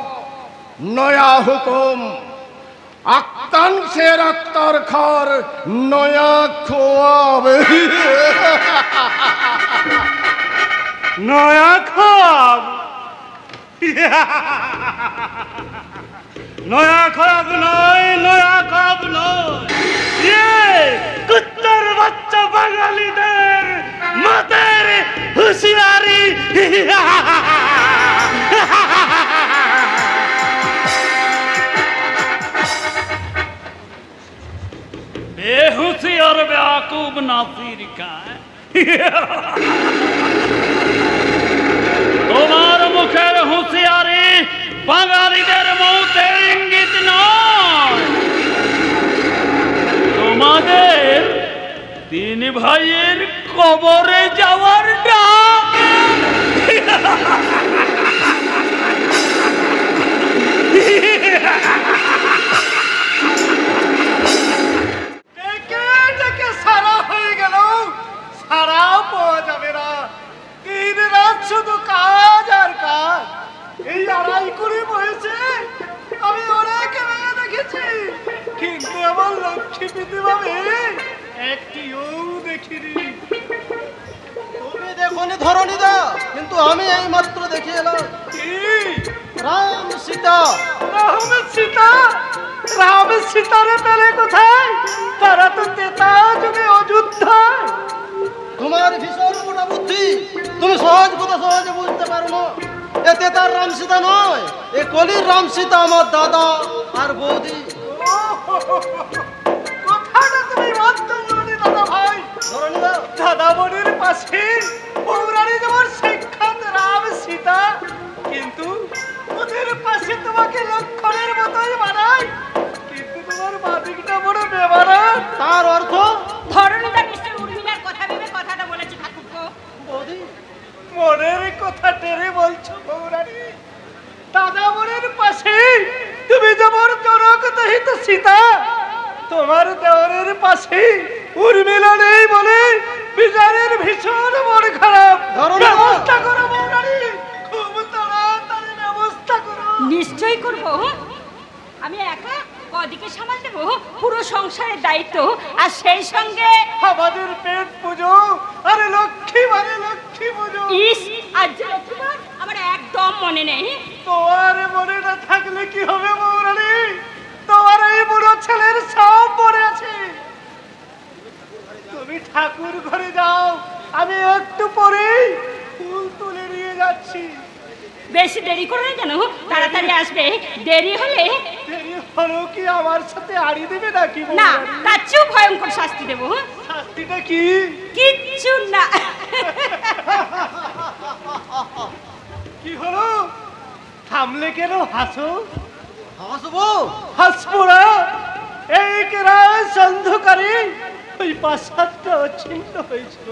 नया हुक्म, अख्तन शेर अख्तर खार नया ख्वाब। নয়া খাব, নয়া খাব নয়, নয়া খাব নয়, কুত্তার বাচ্চা বাঙালিদের মাতের হুঁশিয়ারি। बेहुसी और बेवकूफ नासिर का তোমার মুখের হুঁশিয়ারি বাঙালিদের মৌতের ইঙ্গিত নয়, তোমাদের 3 ভাইয়ের কবরে যাওয়ার ডাক। সারা হয়ে গেল, সারা পাওয়া যাবে না। 3 রাত শুধু কাজ আর কাজ। এই 2.5 কুড়ি বয়সে আমি অনেক মেয়ে দেখেছি, কিন্তু আমার লক্ষ্মী পৃথিবী একটিও দেখিনি। তুমি দেখোনি ধরণীদা, কিন্তু আমি এই মাত্র দেখে এলাম। কি? রাম সীতা। রাম সীতা? রাম সীতারে পেলে কোথায়? তারা তো তেতা যুগে অযোধ্যায়। তোমার ভীষণ মোটা বুদ্ধি, তুমি সহজ কথা সহজে বুঝতে পারো না। এতে তার রাম সীতা নয়, এ কলির রাম সীতা আমার দাদা আর বৌদি। কথাটা তুমি মানতে পারোনি দাদা ভাই। দাদা বোনের পাশে পৌরাণী যেমন সাক্ষাৎ রাম সীতা, কিন্তু ওদের পাশে তোমাকে লক্ষণের মতোই মানায়, কিন্তু তোমার বাদিকটা বড় বেমানা। তার অর্থ? ধরণীটা নিশ্চয় উর্মিলার কথা ভেবে কথাটা বলেছে ঠাকুরপো। বৌদি, মনের কথা টেরে বলছো পৌরাণী? দাদা বোনের পাশে তুমি যেমন জনক দহিত সীতা, তোমার দেওরের পাশে উর্মিলা নেই বলে বিচারের ভীষণ মন খারাপ। ব্যবস্থা করো পৌরাণী, খুব তাড়াতাড়ি ব্যবস্থা করো। নিশ্চয়ই করব। আমি একা কদিকে সামাল দেব পুরো সংসারের দায়িত্ব, আর সেই সঙ্গে আমাদের পেট পুজো, আরে লক্ষ্মী মানে লক্ষ্মী পুজো। ইস, আজ যে লক্ষ্মীবার আমার একদম মনে নেই। তোমার মনে না থাকলে কি হবে পৌরাণী? তোমার এই বুড়ো ছেলের সব মনে আছে। তুমি ঠাকুর ঘরে যাও, আমি একটু পরে ফুল তুলে নিয়ে যাচ্ছি। বেশি দেরি করো না যেন, তাড়াতাড়ি আসবে। দেরি হলে দেরি হলো কি আমার সাথে আড়ি দেবে নাকি? না, তার চেয়েও ভয়ঙ্কর শাস্তি দেবো। শাস্তিটা কি? কিচ্ছু না। কি হলো? থামলে কেন? হাসো। হাসবো? হাসবো না? এই রাত অন্ধকারে ওই প্রাসাদটা ছিন্ন হয়েছিল।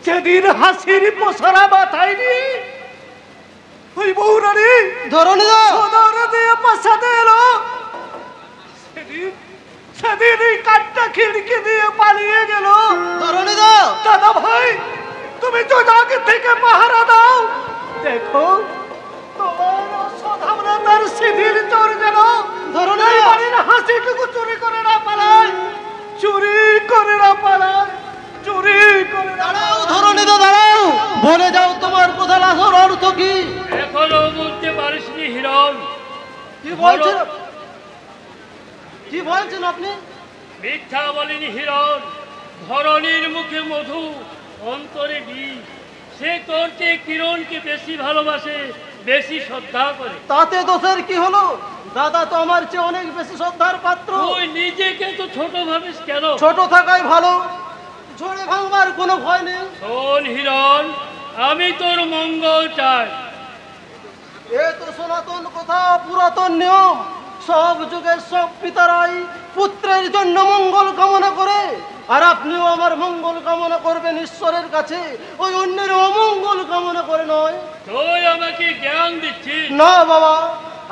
যেদিন হাসির পসরা মাথায় নিয়ে ওই বৌরানী ধরণীদা সদর দিয়ে প্রাসাদে এলো, সেদিন এই কাঠটা খিড়কি দিয়ে পালিয়ে গেল। ধরণীদা, দাদা ভাই, তুমি তো আগে থেকে পাহারা দাও। দেখো তোমার অসাধারণতার সিঁড়ির চোর যেন ধরণী বাড়ির হাসিটুকু চুরি করে না পালায়, চুরি করে না পালায়, চুরি করে না। দাঁড়াও ধরণীদা, দাঁড়াও। বলে যাও তোমার প্রধান আসল অর্থ কি? এখনো বুঝতে পারিসনি হিরণ? কি বলছেন? কি বলছেন আপনি? মিথ্যা বলিনি হিরণ। ধরণীর মুখে মধু, অন্তরে বিষ। সে তোর চেয়ে কিরণকে বেশি ভালোবাসে, বেশি শ্রদ্ধা করে। তাতে দোষের কি হলো? দাদা তো আমার চেয়ে অনেক বেশি শ্রদ্ধার পাত্র। তুই নিজেকে তো ছোট ভাবিস কেন? ছোট থাকাই ভালো, ঝড়ে ভাঙবার কোনো ভয় নেই। শোন হিরণ, আমি তোর মঙ্গল চাই। এ তো সনাতন কথা, পুরাতন নিয়ম। সব যুগের সব পিতারাই পুত্রের জন্য মঙ্গল কামনা করে, আর আপনিও আমার মঙ্গল কামনা করবেন ঈশ্বরের কাছে, ওই অন্যের অমঙ্গল কামনা করে নয়। তুই আমাকে জ্ঞান দিচ্ছিস? না বাবা,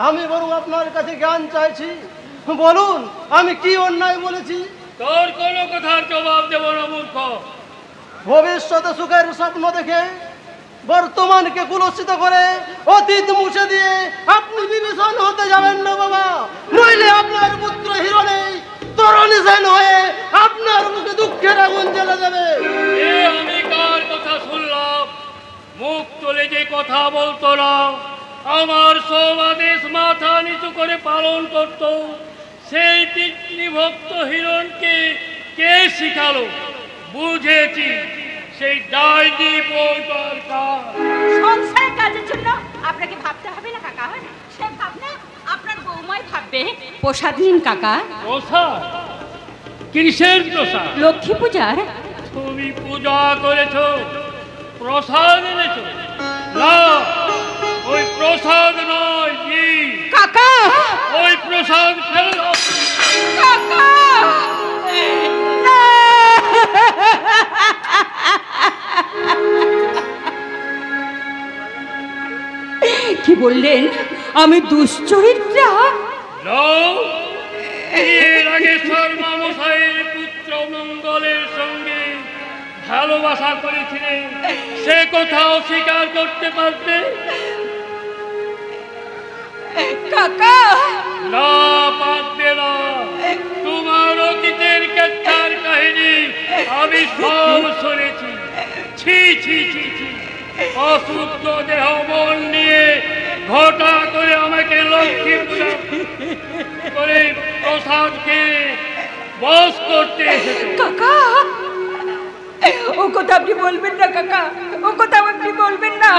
আমি বরং আপনার কাছে জ্ঞান চাইছি। বলুন, আমি কি অন্যায় বলেছি? তোর কোনো কথার জবাব দেব না মূর্খ। ভবিষ্যতে সুখের স্বপ্ন দেখে বর্তমানকে কুলসিত করে অতীত মুছে দিয়ে আপনি বিভীষণ হতে যাবেন না বাবা, নইলে আপনার পুত্র হিরণে তরণী সেন হয়ে আপনার মুখে দুঃখের আগুন জ্বলে যাবে। এ আমি কার কথা শুনলাম? মুখ তুলে যে কথা বলতো না, আমার সব আদেশ মাথা নিচু করে পালন করত, সেই পিতৃভক্ত হিরণকে কে শিখালো? বুঝেছি, সেই ডাইনি বউটার কাজ। সংসারের কাজের জন্য আপনাকে ভাবতে হবে না কাকা, সে ভাবনা আপনার বৌমাই ভাববে। প্রসাদ নিন কাকা। প্রসাদ? কিসের প্রসাদ? লক্ষ্মী পূজার। তুমি পূজা করেছো, প্রসাদ এনেছো? না, ওই প্রসাদ নয় জি কাকা। ওই প্রসাদ ফেলে দাও। কাকা কি বললেন? আমি দুশ্চরিত্রা? এর আগে সর্বামশাইয়ের পুত্র মঙ্গলের সঙ্গে ভালোবাসা করেছিলেন, সে কোথাও স্বীকার করতে পারবে? কাকা না, পারবে না। তোমারও কি অশুদ্ধ দেহ মন নিয়ে ঘটা করে আমাকে লক্ষ্মী পূজা করে প্রসাদকে বস করতে এসেছো। কাকা, ও কথা আপনি বলবেন না কাকা, ও কথা আপনি বলবেন না।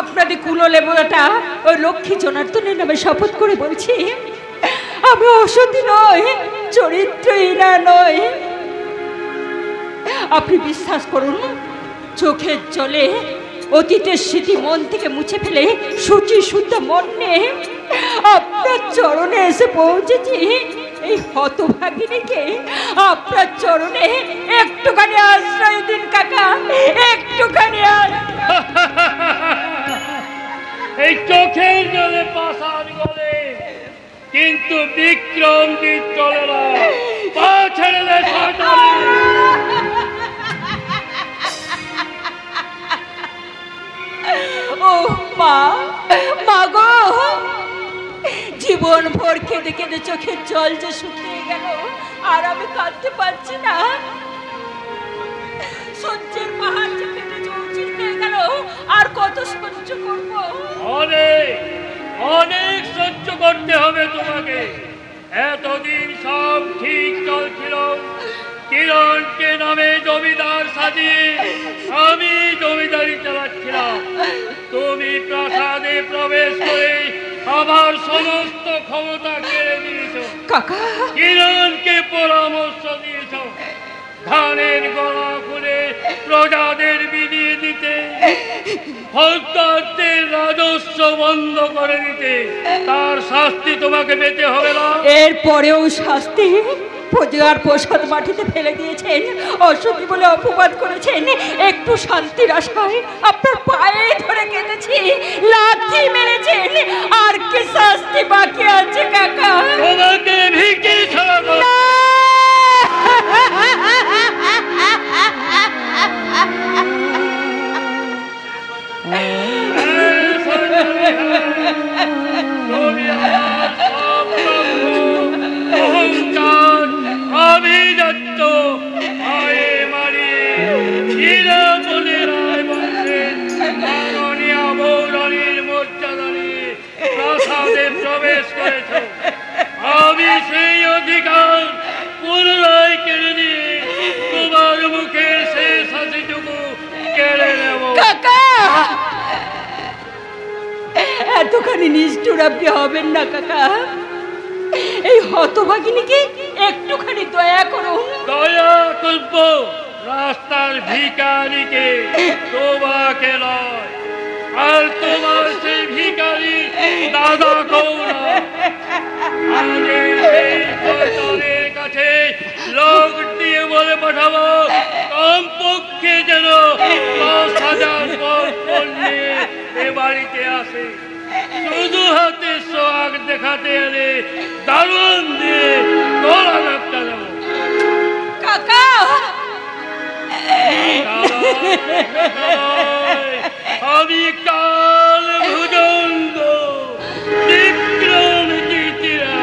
আপনাদের কুলোলে বোঝাটা ওই লক্ষ্মী জনার্দনের নামে শপথ করে বলছি, আমি অসতী নই, চরিত্রহীনা নই। আপনি বিশ্বাস করুন, চোখের জলে অতীতের স্মৃতি মন থেকে মুছে ফেলে সূচি শুদ্ধ মন নিয়ে আপনার চরণে এসে পৌঁছেছি। এই হতভাগিনীকে আপনার চরণে একটুখানি আশ্রয় দিন কাকা, একটুখানি। এই চোখের জলে পাশার গলে কিন্তু বিক্রম চলে না, পা ছেড়ে দেয় শয়তান। ও মা, মা গো, জীবন ভর কেঁদে কেঁদে চোখের জল যে শুকিয়ে গেল, আর আমি কাঁদতে পারছি না। সহ্যের পাহাড় যে কেটে চৌচির হয়ে গেল, আর কত সহ্য করব? অনেক অনেক সহ্য করতে হবে তোমাকে। এতদিন সব ঠিক চলছিল, কিরণকে নামে জমিদার সাজিয়ে আমি জমিদারি চালাচ্ছিলাম। তুমি প্রাসাদে প্রবেশ করে আমার সমস্ত ক্ষমতা কেড়ে দিয়েছ। কাকা, কিরণকে পরামর্শ দিয়েছ ধানের গলা খুলে প্রজাদের বিলিয়ে দিতে, ফৌজদারদের রাজস্ব বন্ধ করে দিতে। তার শাস্তি তোমাকে পেতে হবে না। এরপরেও শাস্তি? প্রজার প্রসাদ মাটিতে ফেলে দিয়েছেন, অসতী বলে অপবাদ করেছেন, একটু শান্তির আশায় আপনার পায়ে ধরে কেঁদেছি, লাথি মেরেছেন, আর কি শাস্তি বাকি আছে কাকা? তোমাকে ভিকি ছাড়া অহংকার আভিজাত্য আয়ে মারিয়ে হীরা বলে রায় বংশের মাননীয় বৌরানীর মর্যাদা নিয়ে প্রাসাদে প্রবেশ করেছ। আমি সেই অধিকার পুনরায় কেড়ে দিয়ে তোমার মুখের শেষ হাসিটুকু কেড়ে নেব। কাকা, এতখানি নিষ্ঠুর আপনি হবেন না কাকা। এই হতভাগিনীকে একটুখানি দয়া করুন। দয়া করব রাস্তার ভিখারিকে, তোমাকে নয়। আর তোমার সেই ভিখারি দাদা গৌরা আমাদের সেই শয়তানের কাছে লোক দিয়ে বলে পাঠাবো, কমপক্ষে যেন 10,000 পণ নিয়ে এ বাড়িতে আসে। শুধু হাতে সোহাগ দেখাতে এলে দারুণ দিয়ে গলা ধাক্কা দেবো। কাকা, আমি কাল ভুজঙ্গ বিক্রম জিতিরা।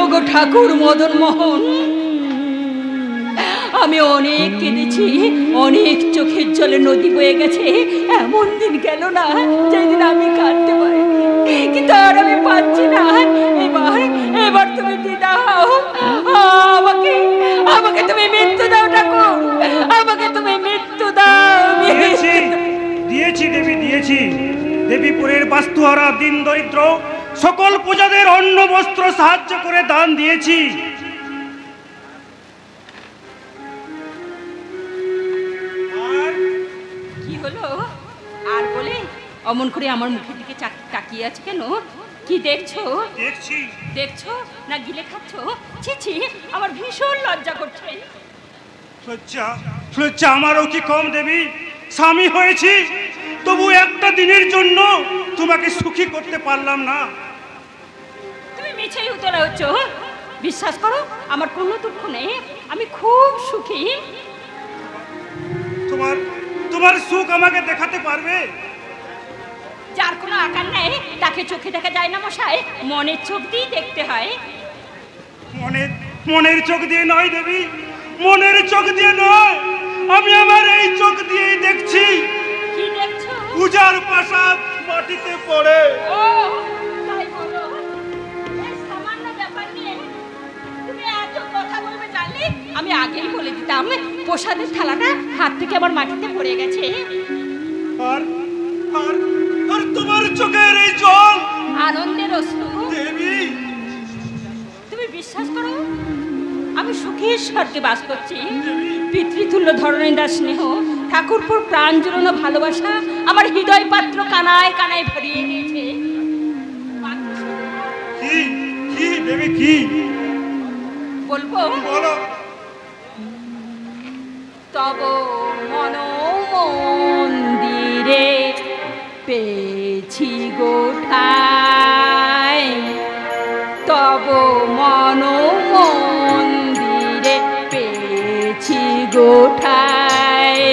ওগো ঠাকুর মদন মোহন, আমি অনেক কেঁদেছি, অনেক চোখের জলে নদী বয়ে গেছে, এমন দিন গেল না যেদিন আমি কাঁদতে পারিনি, কিন্তু আর আমি পাচ্ছি না। এবার তুমি দিদা হও, আমাকে আমাকে তুমি মৃত্যু দাও ঠাকুর, আমাকে তুমি মৃত্যু দাও। দিয়েছি দেবী, দিয়েছি। দেবীপুরের বাস্তুহারা দিন দরিদ্র সকল পূজাদের অন্ন বস্ত্র সাহায্য করে দান দিয়েছি। কি হলো আর বলে অমন করে আমার মুখের দিকে তাকিয়ে আছে কেন? কি দেখছো? দেখছি। দেখছো না গিলে খাচ্ছ? ছি ছি, আমার ভীষণ লজ্জা করছে। লজ্জা? লজ্জা আমারও কি কম দেবী? স্বামী হয়েছি, তবু একটা দিনের জন্য তোমাকে সুখী করতে পারলাম না। তুমি মিছেই উতলা হচ্ছ। বিশ্বাস করো, আমার কোনো দুঃখ নেই, আমি খুব সুখী। তোমার সুখ আমাকে দেখাতে পারবে? যার কোনো আকার নেই তাকে চোখে দেখা যায় না মশাই, মনের চোখ দিয়ে দেখতে হয়। মনের চোখ দিয়ে নয় দেবী, মনের চোখ দিয়ে নয়, আমি আমার এই চোখ দিয়েই দেখছি কি দেখছো? পূজার প্রাসাদ মাটিতে পড়ে। ও তাই বলো, এই সামান্য ব্যাপার নিয়ে তুমি এত কথা বলবে জানলে আমি আগেই বলে দিতাম। প্রসাদের থালাটা হাত থেকে আমার মাটিতে পড়ে গেছে। আর আর আর তোমার চোখের এই জল আনন্দের অশ্রু। দেবী, তুমি বিশ্বাস করো আমি সুখের স্বর্গে বাস করছি। পিতৃতুল্য ধরণীদার স্নেহ, ঠাকুরপুর প্রাণ জুড়ানো ভালোবাসা আমার হৃদয় পাত্র কানায় কানায় ভরিয়ে দিয়েছে। কি কি দেবী কি বলবো? বলো। তব মন মন্দিরে পেয়েছি গোঠায়, তব মন মন্দিরে পেয়েছি গোঠায়,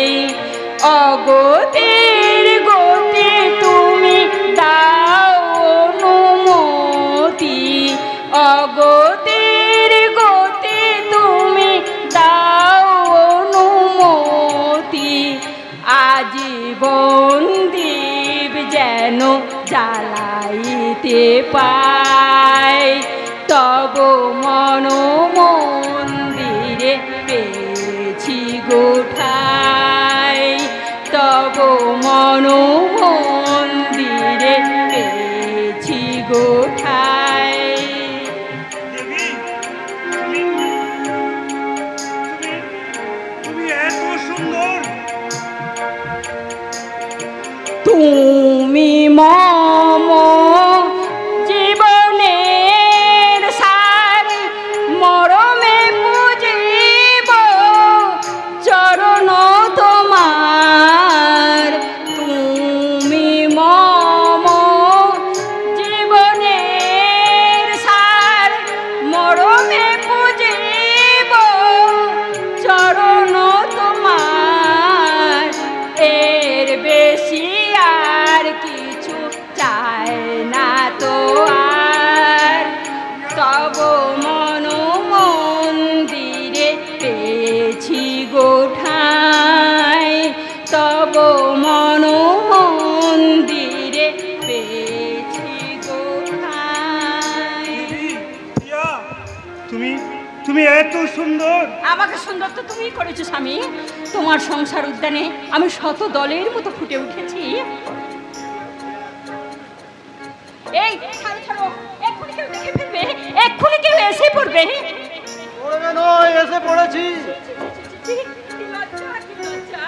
অগতির গতি তুমি দাও অনুমতি, অগতির গতি তুমি দাও অনুমতি, আজীবন দীপ যেন জ্বালাইতে পাই, তব মন মন্দিরে পেয়েছি গোঠায়, তব মন মন্দিরে পেয়েছি গোঠায়। দেবী, তুমি এত সুন্দর, তুমি মম জীবনের সার, মরমে পুজিব চরণ তোমার, তুমি মম জীবনের সার, মরমে পুজিব চরণ তোমার, এর বেশি আর কিছু চাই না তো আর, তব মন মন্দিরে পেয়েছি গোঠায়, তব মন মন্দিরে পেয়েছি গোঠায়। প্রিয়া, তুমি তুমি এত সুন্দর। আমাকে সুন্দর তো তুমি করেছো স্বামী, তোমার সংসার উদ্যানে আমি শত দলের মতো ফুটে উঠেছি। এই ছাড়ো ছাড়ো, এক্ষুনি কেউ দেখে ফেলবে, এক্ষুনি কেউ এসে পড়বে। পড়বে নয়, এসে পড়েছি। কি লজ্জা, কি লজ্জা।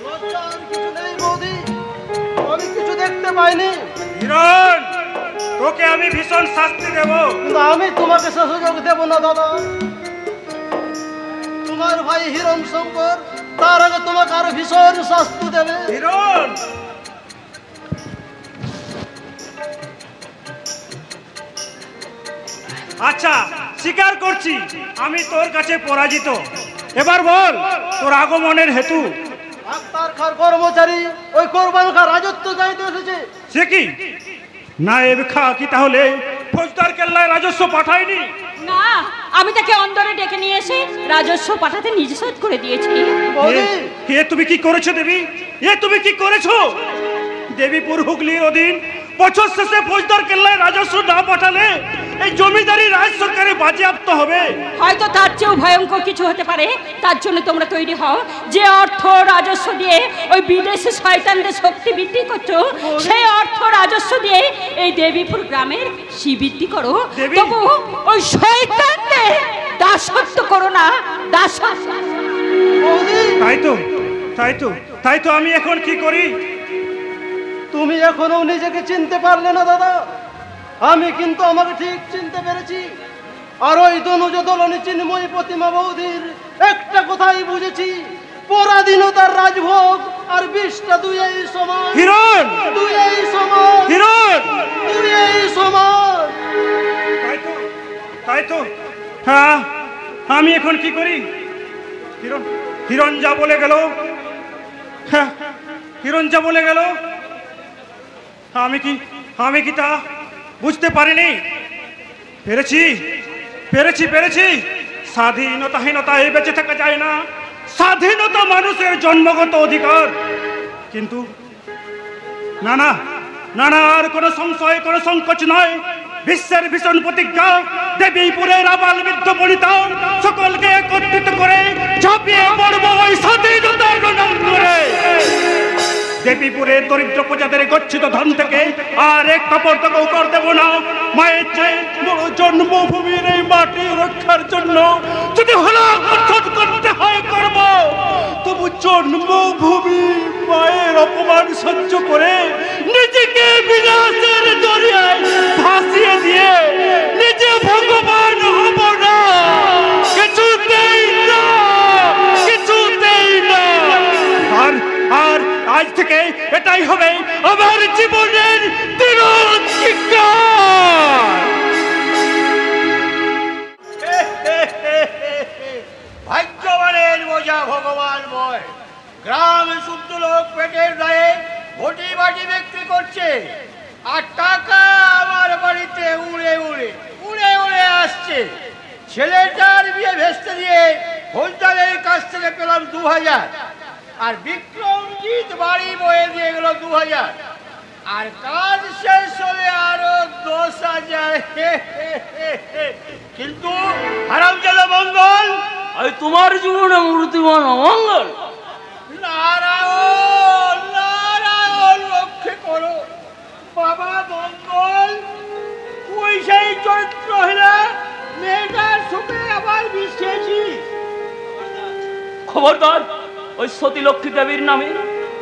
লজ্জা আর কিছু নেই বৌদি, আমি কিছু দেখতে পাইনি। হিরণ, তোকে আমি ভীষণ শাস্তি দেব। কিন্তু আমি তোমাকে সে সুযোগ দেব না দাদা। তোমার ভাই হিরণ শঙ্কর তার আগে তোমাকে আরো ভীষণ শাস্তি দেবে। হিরণ, আচ্ছা স্বীকার করছি আমি তোর কাছে পরাজিত। এবার বল তোর আগমনের হেতু। ডাক্তার খার কর্মচারী ওই কোরবান খা রাজত্ব চাইতে এসেছে। সে কি নায়েব খা কি তাহলে ফৌজদার কেল্লায় রাজস্ব পাঠায়নি? না, আমি তাকে অন্তরে ডেকে নিয়ে এসে রাজস্ব পাঠাতে নিষেধ করে দিয়েছি। এ তুমি কি করেছো দেবী? এ তুমি কি করেছো? দেবীপুর হুগলির অধীন বছর শেষে ফৌজদার কেল্লায় রাজস্ব না পাঠালে এই জমিদারি রাজ সরকারে বাজেয়াপ্ত হবে। হয়তো তার চেয়েও ভয়ঙ্কর কিছু হতে পারে। তার জন্য তোমরা তৈরি হও। যে অর্থ রাজস্ব দিয়ে ওই বিদেশি শয়তানদের শক্তি বৃদ্ধি করছো, সেই অর্থ রাজস্ব দিয়ে এই দেবীপুর গ্রামের শ্রীবৃদ্ধি করো। তবু ওই শয়তানদের দাসত্ব করো না, দাসত্ব। তাই তো তাই তো তাই তো আমি এখন কি করি? তুমি এখনো নিজেকে চিনতে পারলে না দাদা। আমি কিন্তু আমাকে ঠিক চিনতে পেরেছি। আর ওই দনুজ দলনী চিন্ময়ী প্রতিমা বৌদির একটা কথাই বুঝেছি, পরাধীনতার রাজভোগ আর বিষটা দুই সমান। হিরণ, দুই সমান। হিরণ, দুই সমান। তাই তো হ্যাঁ, আমি এখন কি করি? হিরণ, হিরণ যা বলে গেল, হ্যাঁ হিরণ যা বলে গেল, আমি কি তা বুঝতে পারিনি? পেরেছি পেরেছি পেরেছি। স্বাধীনতাহীনতায় বেঁচে থাকা যায় না। স্বাধীনতা মানুষের জন্মগত অধিকার। কিন্তু না না না না, আর কোনো সংশয়, কোনো সংকোচ নয়। বিশ্বের ভীষণ প্রতিজ্ঞা, দেবীপুরের আবাল বৃদ্ধ বনিতা সকলকে একত্রিত করে ঝাঁপিয়ে পড়বো ওই স্বাধীনতার রণাঙ্গনে। দেবীপুরের দরিদ্র প্রজাদের গচ্ছিত ধন থেকে আর এক কাপড় থেকে কর দেব না। মায়ের চেয়ে বড় জন্মভূমির এই মাটি রক্ষার জন্য যদি হলাকর্ষণ করতে হয় করব, তবু জন্মভূমি মায়ের অপমান সহ্য করে নিজেকে বিনাশের দরিয়ায় ভাসিয়ে দিয়ে নিজে ভগবান হব না। কিছুতেই না, কিছুতেই না। আর আজ থেকে এটাই হবে আমার জীবনের ভাগ্যবানের বোঝা ভগবান বয়। গ্রামে শুদ্ধ লোক পেটের দায়ে ভটি বাটি বিক্রি করছে, আর টাকা আমার বাড়িতে উড়ে উড়ে উড়ে উড়ে আসছে। ছেলেটার বিয়ে ভেস্তে দিয়ে হলদারের কাছ থেকে পেলাম 2000, আর বিক্রমজিৎ বাড়ি বয়ে দিয়ে গেল 2000, আর কাজ শেষ হলে আরো 10,000। কিন্তু হারামজাদা মঙ্গল, আমি তোমার জীবনে মূর্তিমান অমঙ্গল। নারায়ণ নারায়ণ রক্ষে করো বাবা মঙ্গল। তুই সেই চরিত্র হলে মেয়েটার সুখে আবার মিশিয়েছি। খবরদার, ওই সতী লক্ষ্মী দেবীর নামে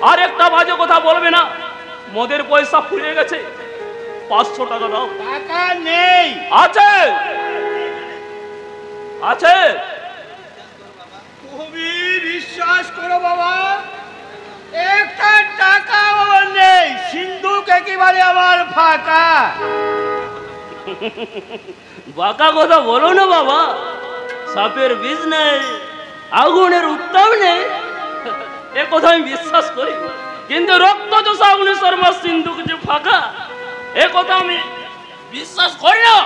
আর একটা বাজে কথা বলবে না। মদের পয়সা ফুরিয়ে গেছে, 500 টাকা দাও। টাকা নেই। আছে আছে। তুমি বিশ্বাস করো বাবা, একটা টাকা আমার নেই। সিন্ধুক একেবারে আমার ফাঁকা। বাঁকা কথা বলো না বাবা। সাপের বিষ নেই, আগুনের উত্তাপ নেই, এ কথা আমি বিশ্বাস করি। কিন্তু রক্ত চোষা আগুনের শর্মা সিন্ধুক যে ফাঁকা, এ কথা আমি বিশ্বাস করি না।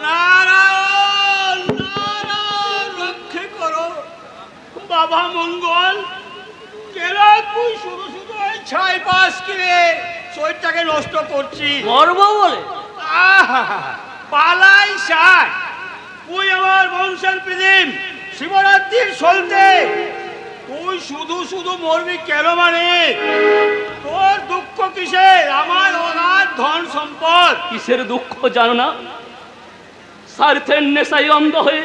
নারায়ণ নারায়ণ রক্ষে করো বাবা মঙ্গল। কেন তুই শুধু শুধু ওই 6-5 কিনে শরীরটাকে নষ্ট করছি গর্ব বলে? পালাই শাক, তুই আমার বংশের প্রদীপ, শিবরাত্রির সলতে। তুই শুধু শুধু মরবি কেন? মানে তোর দুঃখ কিসের? আমার অনাথ ধন সম্পদ। কিসের দুঃখ জানো না? স্বার্থের নেশায় অন্ধ হয়ে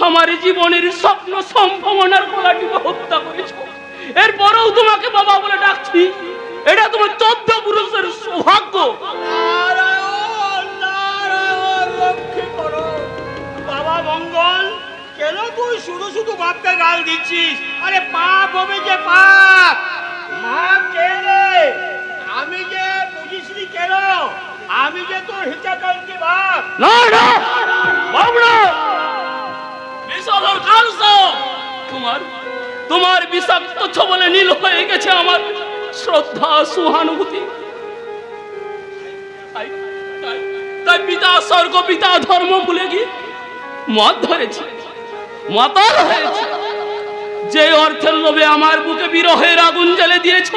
আমার জীবনের স্বপ্ন সম্ভাবনার গলাটিকে হত্যা করেছ। এরপরেও তোমাকে বাবা বলে ডাকছি, এটা তোমার 14 পুরুষের সৌভাগ্য। নারায়ণ নারায়ণ রক্ষে করো বাবা মঙ্গল। কেন তুই শুধু শুধু বাপকে গাল দিচ্ছিস? আরে পাপ হবে যে পাপ, মাপ কেনে। আমি যে বুঝিসনি কেন? আমি যে তোর হিতাকাঙ্ক্ষী বাপ। না না বাপ না, বিশালর কালস। তোমার বিষাক্ত ছবলে নীল হয়ে গেছে আমার শ্রদ্ধা সহানুভূতি। তাই পিতা স্বর্গ পিতা ধর্ম ভুলে গিয়ে মদ ধরেছি, মাতাল হয়েছে। যে অর্থের লোভে আমার বুকে বিরহের আগুন জ্বেলে দিয়েছ,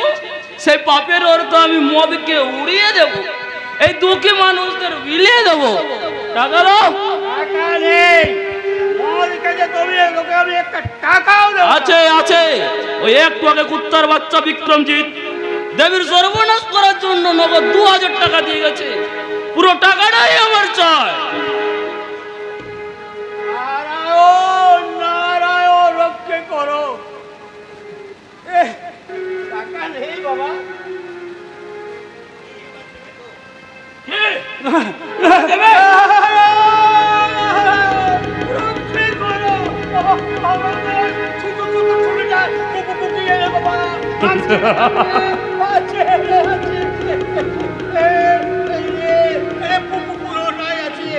সেই পাপের অর্থ আমি মদকে উড়িয়ে দেব, এই দুঃখী মানুষদের বিলিয়ে দেব। টাকা দাও। টাকা নেই। মদকে যে তুমি লোকে আমি একটা টাকাও দেব। আছে আছে। ওই একটু আগে কুত্তার বাচ্চা বিক্রমজিৎ দেবীর সর্বনাশ করার জন্য নগদ 2000 টাকা দিয়ে গেছে। পুরো টাকাটাই আমার চাই। নারায়ণ নারায়ণ রক্ষে করো। টাকা নেই বাবা। রক্ষে করো আমাদের ছোট ছোট ছোটটা কুকু কুকিয়ে বাবা। আছে পুকু পুরো নাই আছে।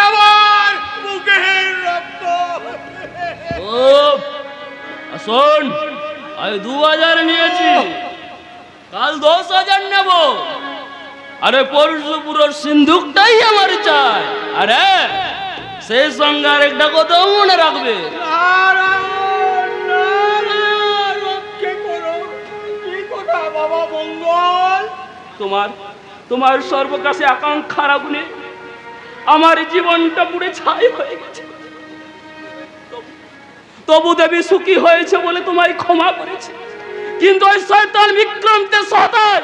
আমার বুকের রক্ত। শোন, আমি 2000 নিয়েছি, কাল 10,000 নেব। আরে পরশু পুরো সিন্ধুকটাই আমার চাই। আরে সেই সঙ্গে আরেকটা কথাও মনে রাখবে। বাবা মঙ্গল, তোমার সর্বকাশে আকাঙ্ক্ষার আগুনে আমার জীবনটা পুড়ে ছাই হয়ে গেছে। তবু দেবী সুখী হয়েছে বলে তোমায় ক্ষমা করেছে, কিন্তু ওই শয়তান বিক্রমকে সদায়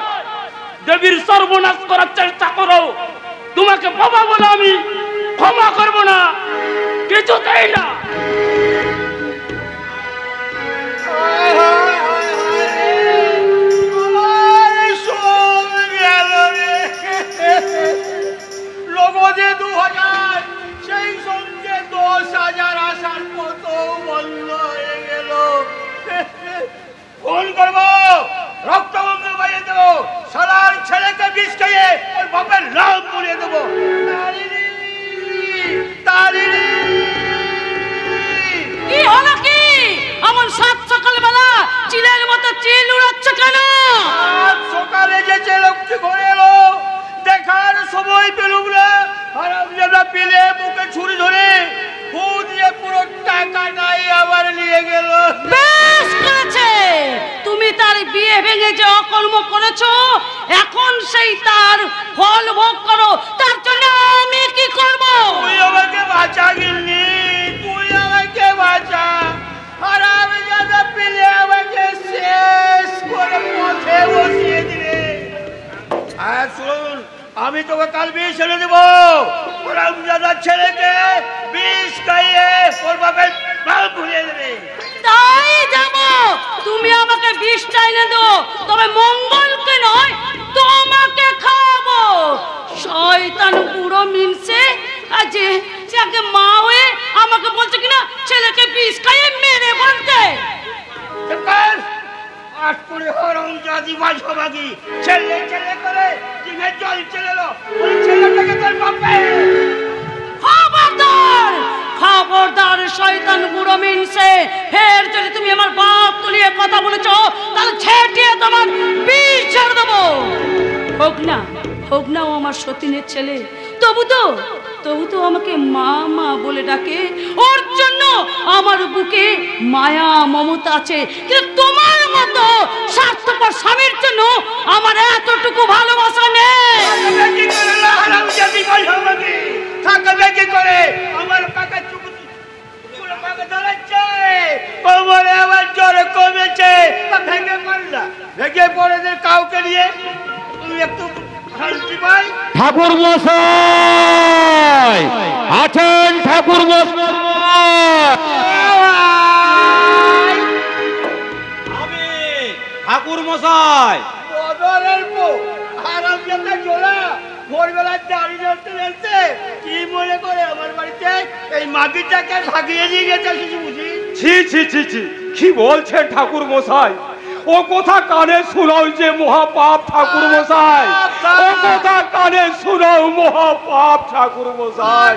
দেবীর সর্বনাশ করার চেষ্টা করো। তোমাকে বাবা বলে আমি ক্ষমা করব না, কিছুতেই না। লগদে 2000, সেই সঙ্গে 10,000 আসার কত বন্ধ হয়ে গেল। ফোন করবো, রক্তবন্ধ বাজিয়ে দেবো, সালার ছেলেকে বিষ খাইয়ে ওর বাপের নাম বলিয়ে দেবো। কি হলো কি? এমন সাত সকালবেলা চিলের মতো চিল উড়াচ্ছ কেন? সকালে যে চেলকটি ঘরে এলো, দেখার সময় পেলুম না। হারামজাদা পেলে মুখে ছুরি ধরে ফু দিয়ে পুরো টাকাটাই আবার নিয়ে গেল। বেশ করেছে, তুমি তার বিয়ে ভেঙে যে অকর্ম করেছো, এখন সেই তার ফল ভোগ করো। তার জন্য আমি কি করব? তুই আমাকে বাঁচা গিলনি, তুই আমাকে বাঁচা। হারামজাদা পেলে আমাকে শেষ করে পথে বসিয়ে দিলে। আর শুনুন, আমি তোকে কাল বিষ এনে দেবো। হারামজাদার ছেলেকে বিষ খাইয়ে ওর বাপের নাম ভুলিয়ে দেবে। তাই যাব, তুমি আমাকে বিষটা এনে দাও, তবে মঙ্গলকে নয়, তোমাকে খাবো। শয়তান বুড়ো মিনছে আজে যাকে মা হয়ে আমাকে বলছে কিনা ছেলেকে বিষ খাইয়ে মেরে বলতে। আট করে হারামজাদি মাঝামাগি ছেলে ছেলে করে জিভে জল চলে এলো। ওই ছেলেটাকে তোর বাপে। খবরদার, খবরদার শয়তান বুড়ো মিনছে, ফের যদি তুমি আমার বাপ তুলিয়ে কথা বলেছো, তাহলে ছেটিয়ে তোমার বিষ ছেড়ে দেবো। হোক না ও আমার সতীনের ছেলে, তবু তো আমাকে মা মা বলে ডাকে। ওর জন্য আমার বুকে মায়া মমতা আছে, কিন্তু তোমার মতো স্বার্থপর স্বামীর জন্য আমার এতটুকু ভালোবাসা নেই। আমার কাকা কোমরে আমার জ্বর কমেছে, ভেঙে পড়লা, ভেঙে পড়ে কাউকে নিয়ে তুমি একটু শান্তি পাই। ঠাকুর মশাই আছেন? ঠাকুর মশাই, আমি ঠাকুর মশাই। বদরের বউ হারামজাদা জোলা ভোরবেলা দাড়ি ধরতে কি মনে করে আমার বাড়িতে এই মাগিটাকে ভাগিয়ে নিয়ে গেছে বুঝি। ছি ছি ছি ছি, কি বলছেন ঠাকুর মশাই? ও কথা কানে শোনাও যে মহাপাপ ঠাকুর মশাই, ও কথা কানে শোনাও মহাপাপ ঠাকুর মশাই।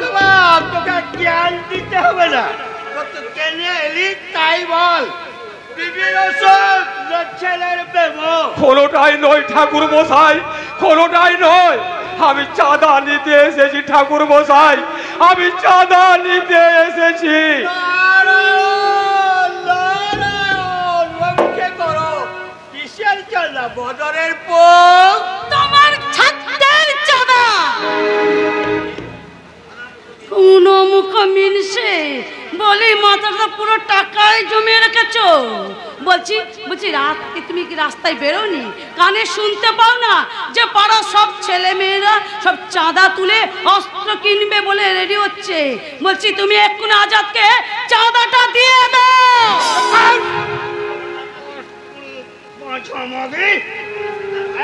তোকে জ্ঞান দিতে হবে না, কেনে এলি তাই বল। কোনোটাই নয় ঠাকুর মশাই, কোনোটাই নয়। আমি চাঁদা নিতে এসেছি ঠাকুর মশাই, আমি চাঁদা নিতে এসেছি। বদরের পর তোমার ছাত্রের চাঁদা কোন মুখ মিনসে বলি মাথাটা পুরো টাকায় জমিয়ে রেখেছো। বলছি রাতে তুমি কি রাস্তায় বেরোনি? কানে শুনতে পাও না যে পাড়া সব ছেলে মেয়েরা সব চাঁদা তুলে অস্ত্র কিনবে বলে রেডি হচ্ছে? বলছি তুমি এক্ষুনি আজাদকে চাঁদাটা দিয়ে দাও।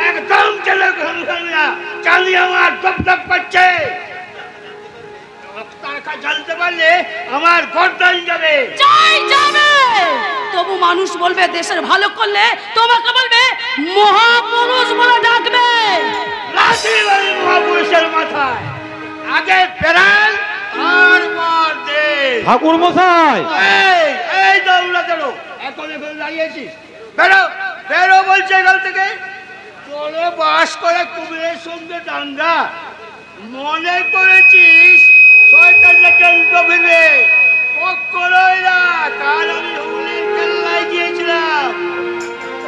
একদম চলে চাঁদি আমার দপ দপ করছে। জানতে পারলে আমার গর্দান যাবে। তবু মানুষ বলবে দেশের ভালো করলে, তোমাকে বলবে মহাপুরুষ বলে ডাকবে। মহাপুরুষের মাথায় আগে ফেরাল আর মার দে। ঠাকুর মশাই এই দৌড়া চলো, এখন দাঁড়িয়েছিস, বেরো বেরো বলছে এখান থেকে। বড় বাস করে কুমিরের সঙ্গে দাঙ্গা মনে করেছিস শয়তানরা কেন্দ্র ফিরবে? কখনোই না। কাল আমি হুগলির কেল্লায় গিয়েছিলাম,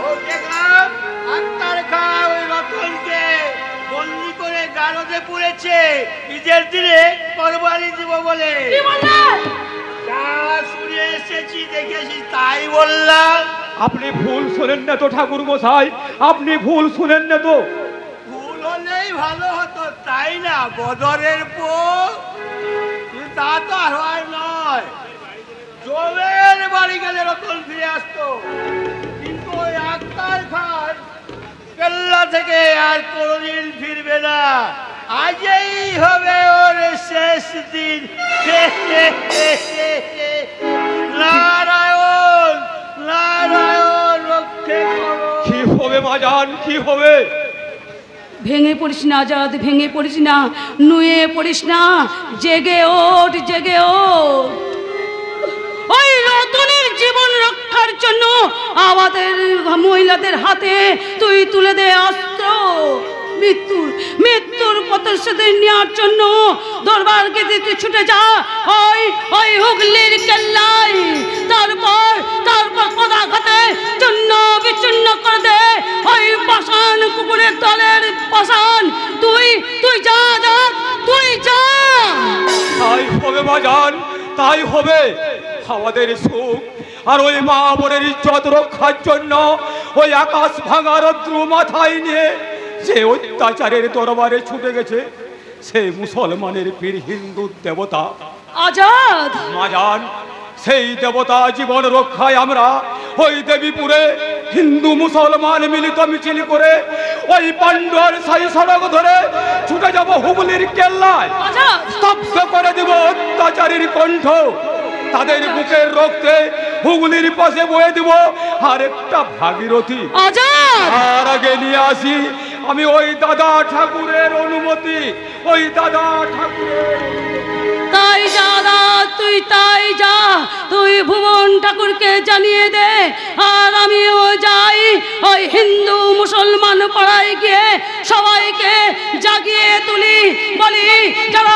ও দেখলাম আক্তার খা ওই রতনকে বন্দি করে গারদে পুড়েছে ঈদের দিনে কোরবানি দিব বলে। যা শুনে এসেছি দেখেছি তাই বললাম। আপনি ভুল শোনেন না তো ঠাকুর মশাই, আপনি ভুল শুনেন না তো। ভুল হলেই ভালো হতো তাই না বদরের পর? তা তো আর হয় নয়। জমের বাড়ি গেলে রতন ফিরে আসতো, কিন্তু ওই আক্তার খান কেল্লা থেকে আর কোনদিন ফিরবে না। আজই হবে ওর শেষ দিন। নারায়ণ নারায়ণ রক্ষে করো। কি হবে মাজান, কি হবে? ভেঙে পড়িস না আজাদ, ভেঙে পড়িস না, নুয়ে পড়িস না, জেগে ওঠ, জেগে ওঠ। ওই রতনের জীবন রক্ষার জন্য আমাদের মহিলাদের হাতে তুই তুলে দে অস্ত্র। মৃত্যুর প্রতিশোধ নেওয়ার জন্য দরবারকে তুই ছুটে যা ওই হুগলির কেল্লায়। তারপর পদাঘাতে চূর্ণ বিচূর্ণ করে দে ওই পাষাণ কুকুরের দলের পাষাণ। তুই যা যা, তুই যা। তাই হবে বাজান, তাই হবে। আমাদের সুখ আর ওই মা বোনের ইজ্জত রক্ষার জন্য ওই আকাশ ভাঙা রৌদ্র মাথায় নিয়ে যে অত্যাচারের দরবারে ছুটে গেছে সেই মুসলমানের পীর হিন্দু দেবতা আজাদ মাজান। সেই দেবতা জীবন রক্ষায় আমরা ওই দেবীপুরে হিন্দু মুসলমান মিলিত মিছিল করে ওই পান্ডুয়ার সাই সড়ক ধরে ছুটে যাব হুগলির কেল্লায়। স্তব্ধ করে দেব অত্যাচারীর কণ্ঠ। তাদের বুকের রক্তে হুগলির পাশে বয়ে দিব আর একটা ভাগীরথী। আর আগে নিয়ে আসি আমি ওই দাদা ঠাকুরের অনুমতি, ওই দাদা ঠাকুরের। তাই যা তুই, তাই যা, তুই ভুবন ঠাকুরকে জানিয়ে দে। আর আমিও যাই ওই হিন্দু মুসলমান পাড়ায় গিয়ে সবাইকে জাগিয়ে তুলি, বলি যারা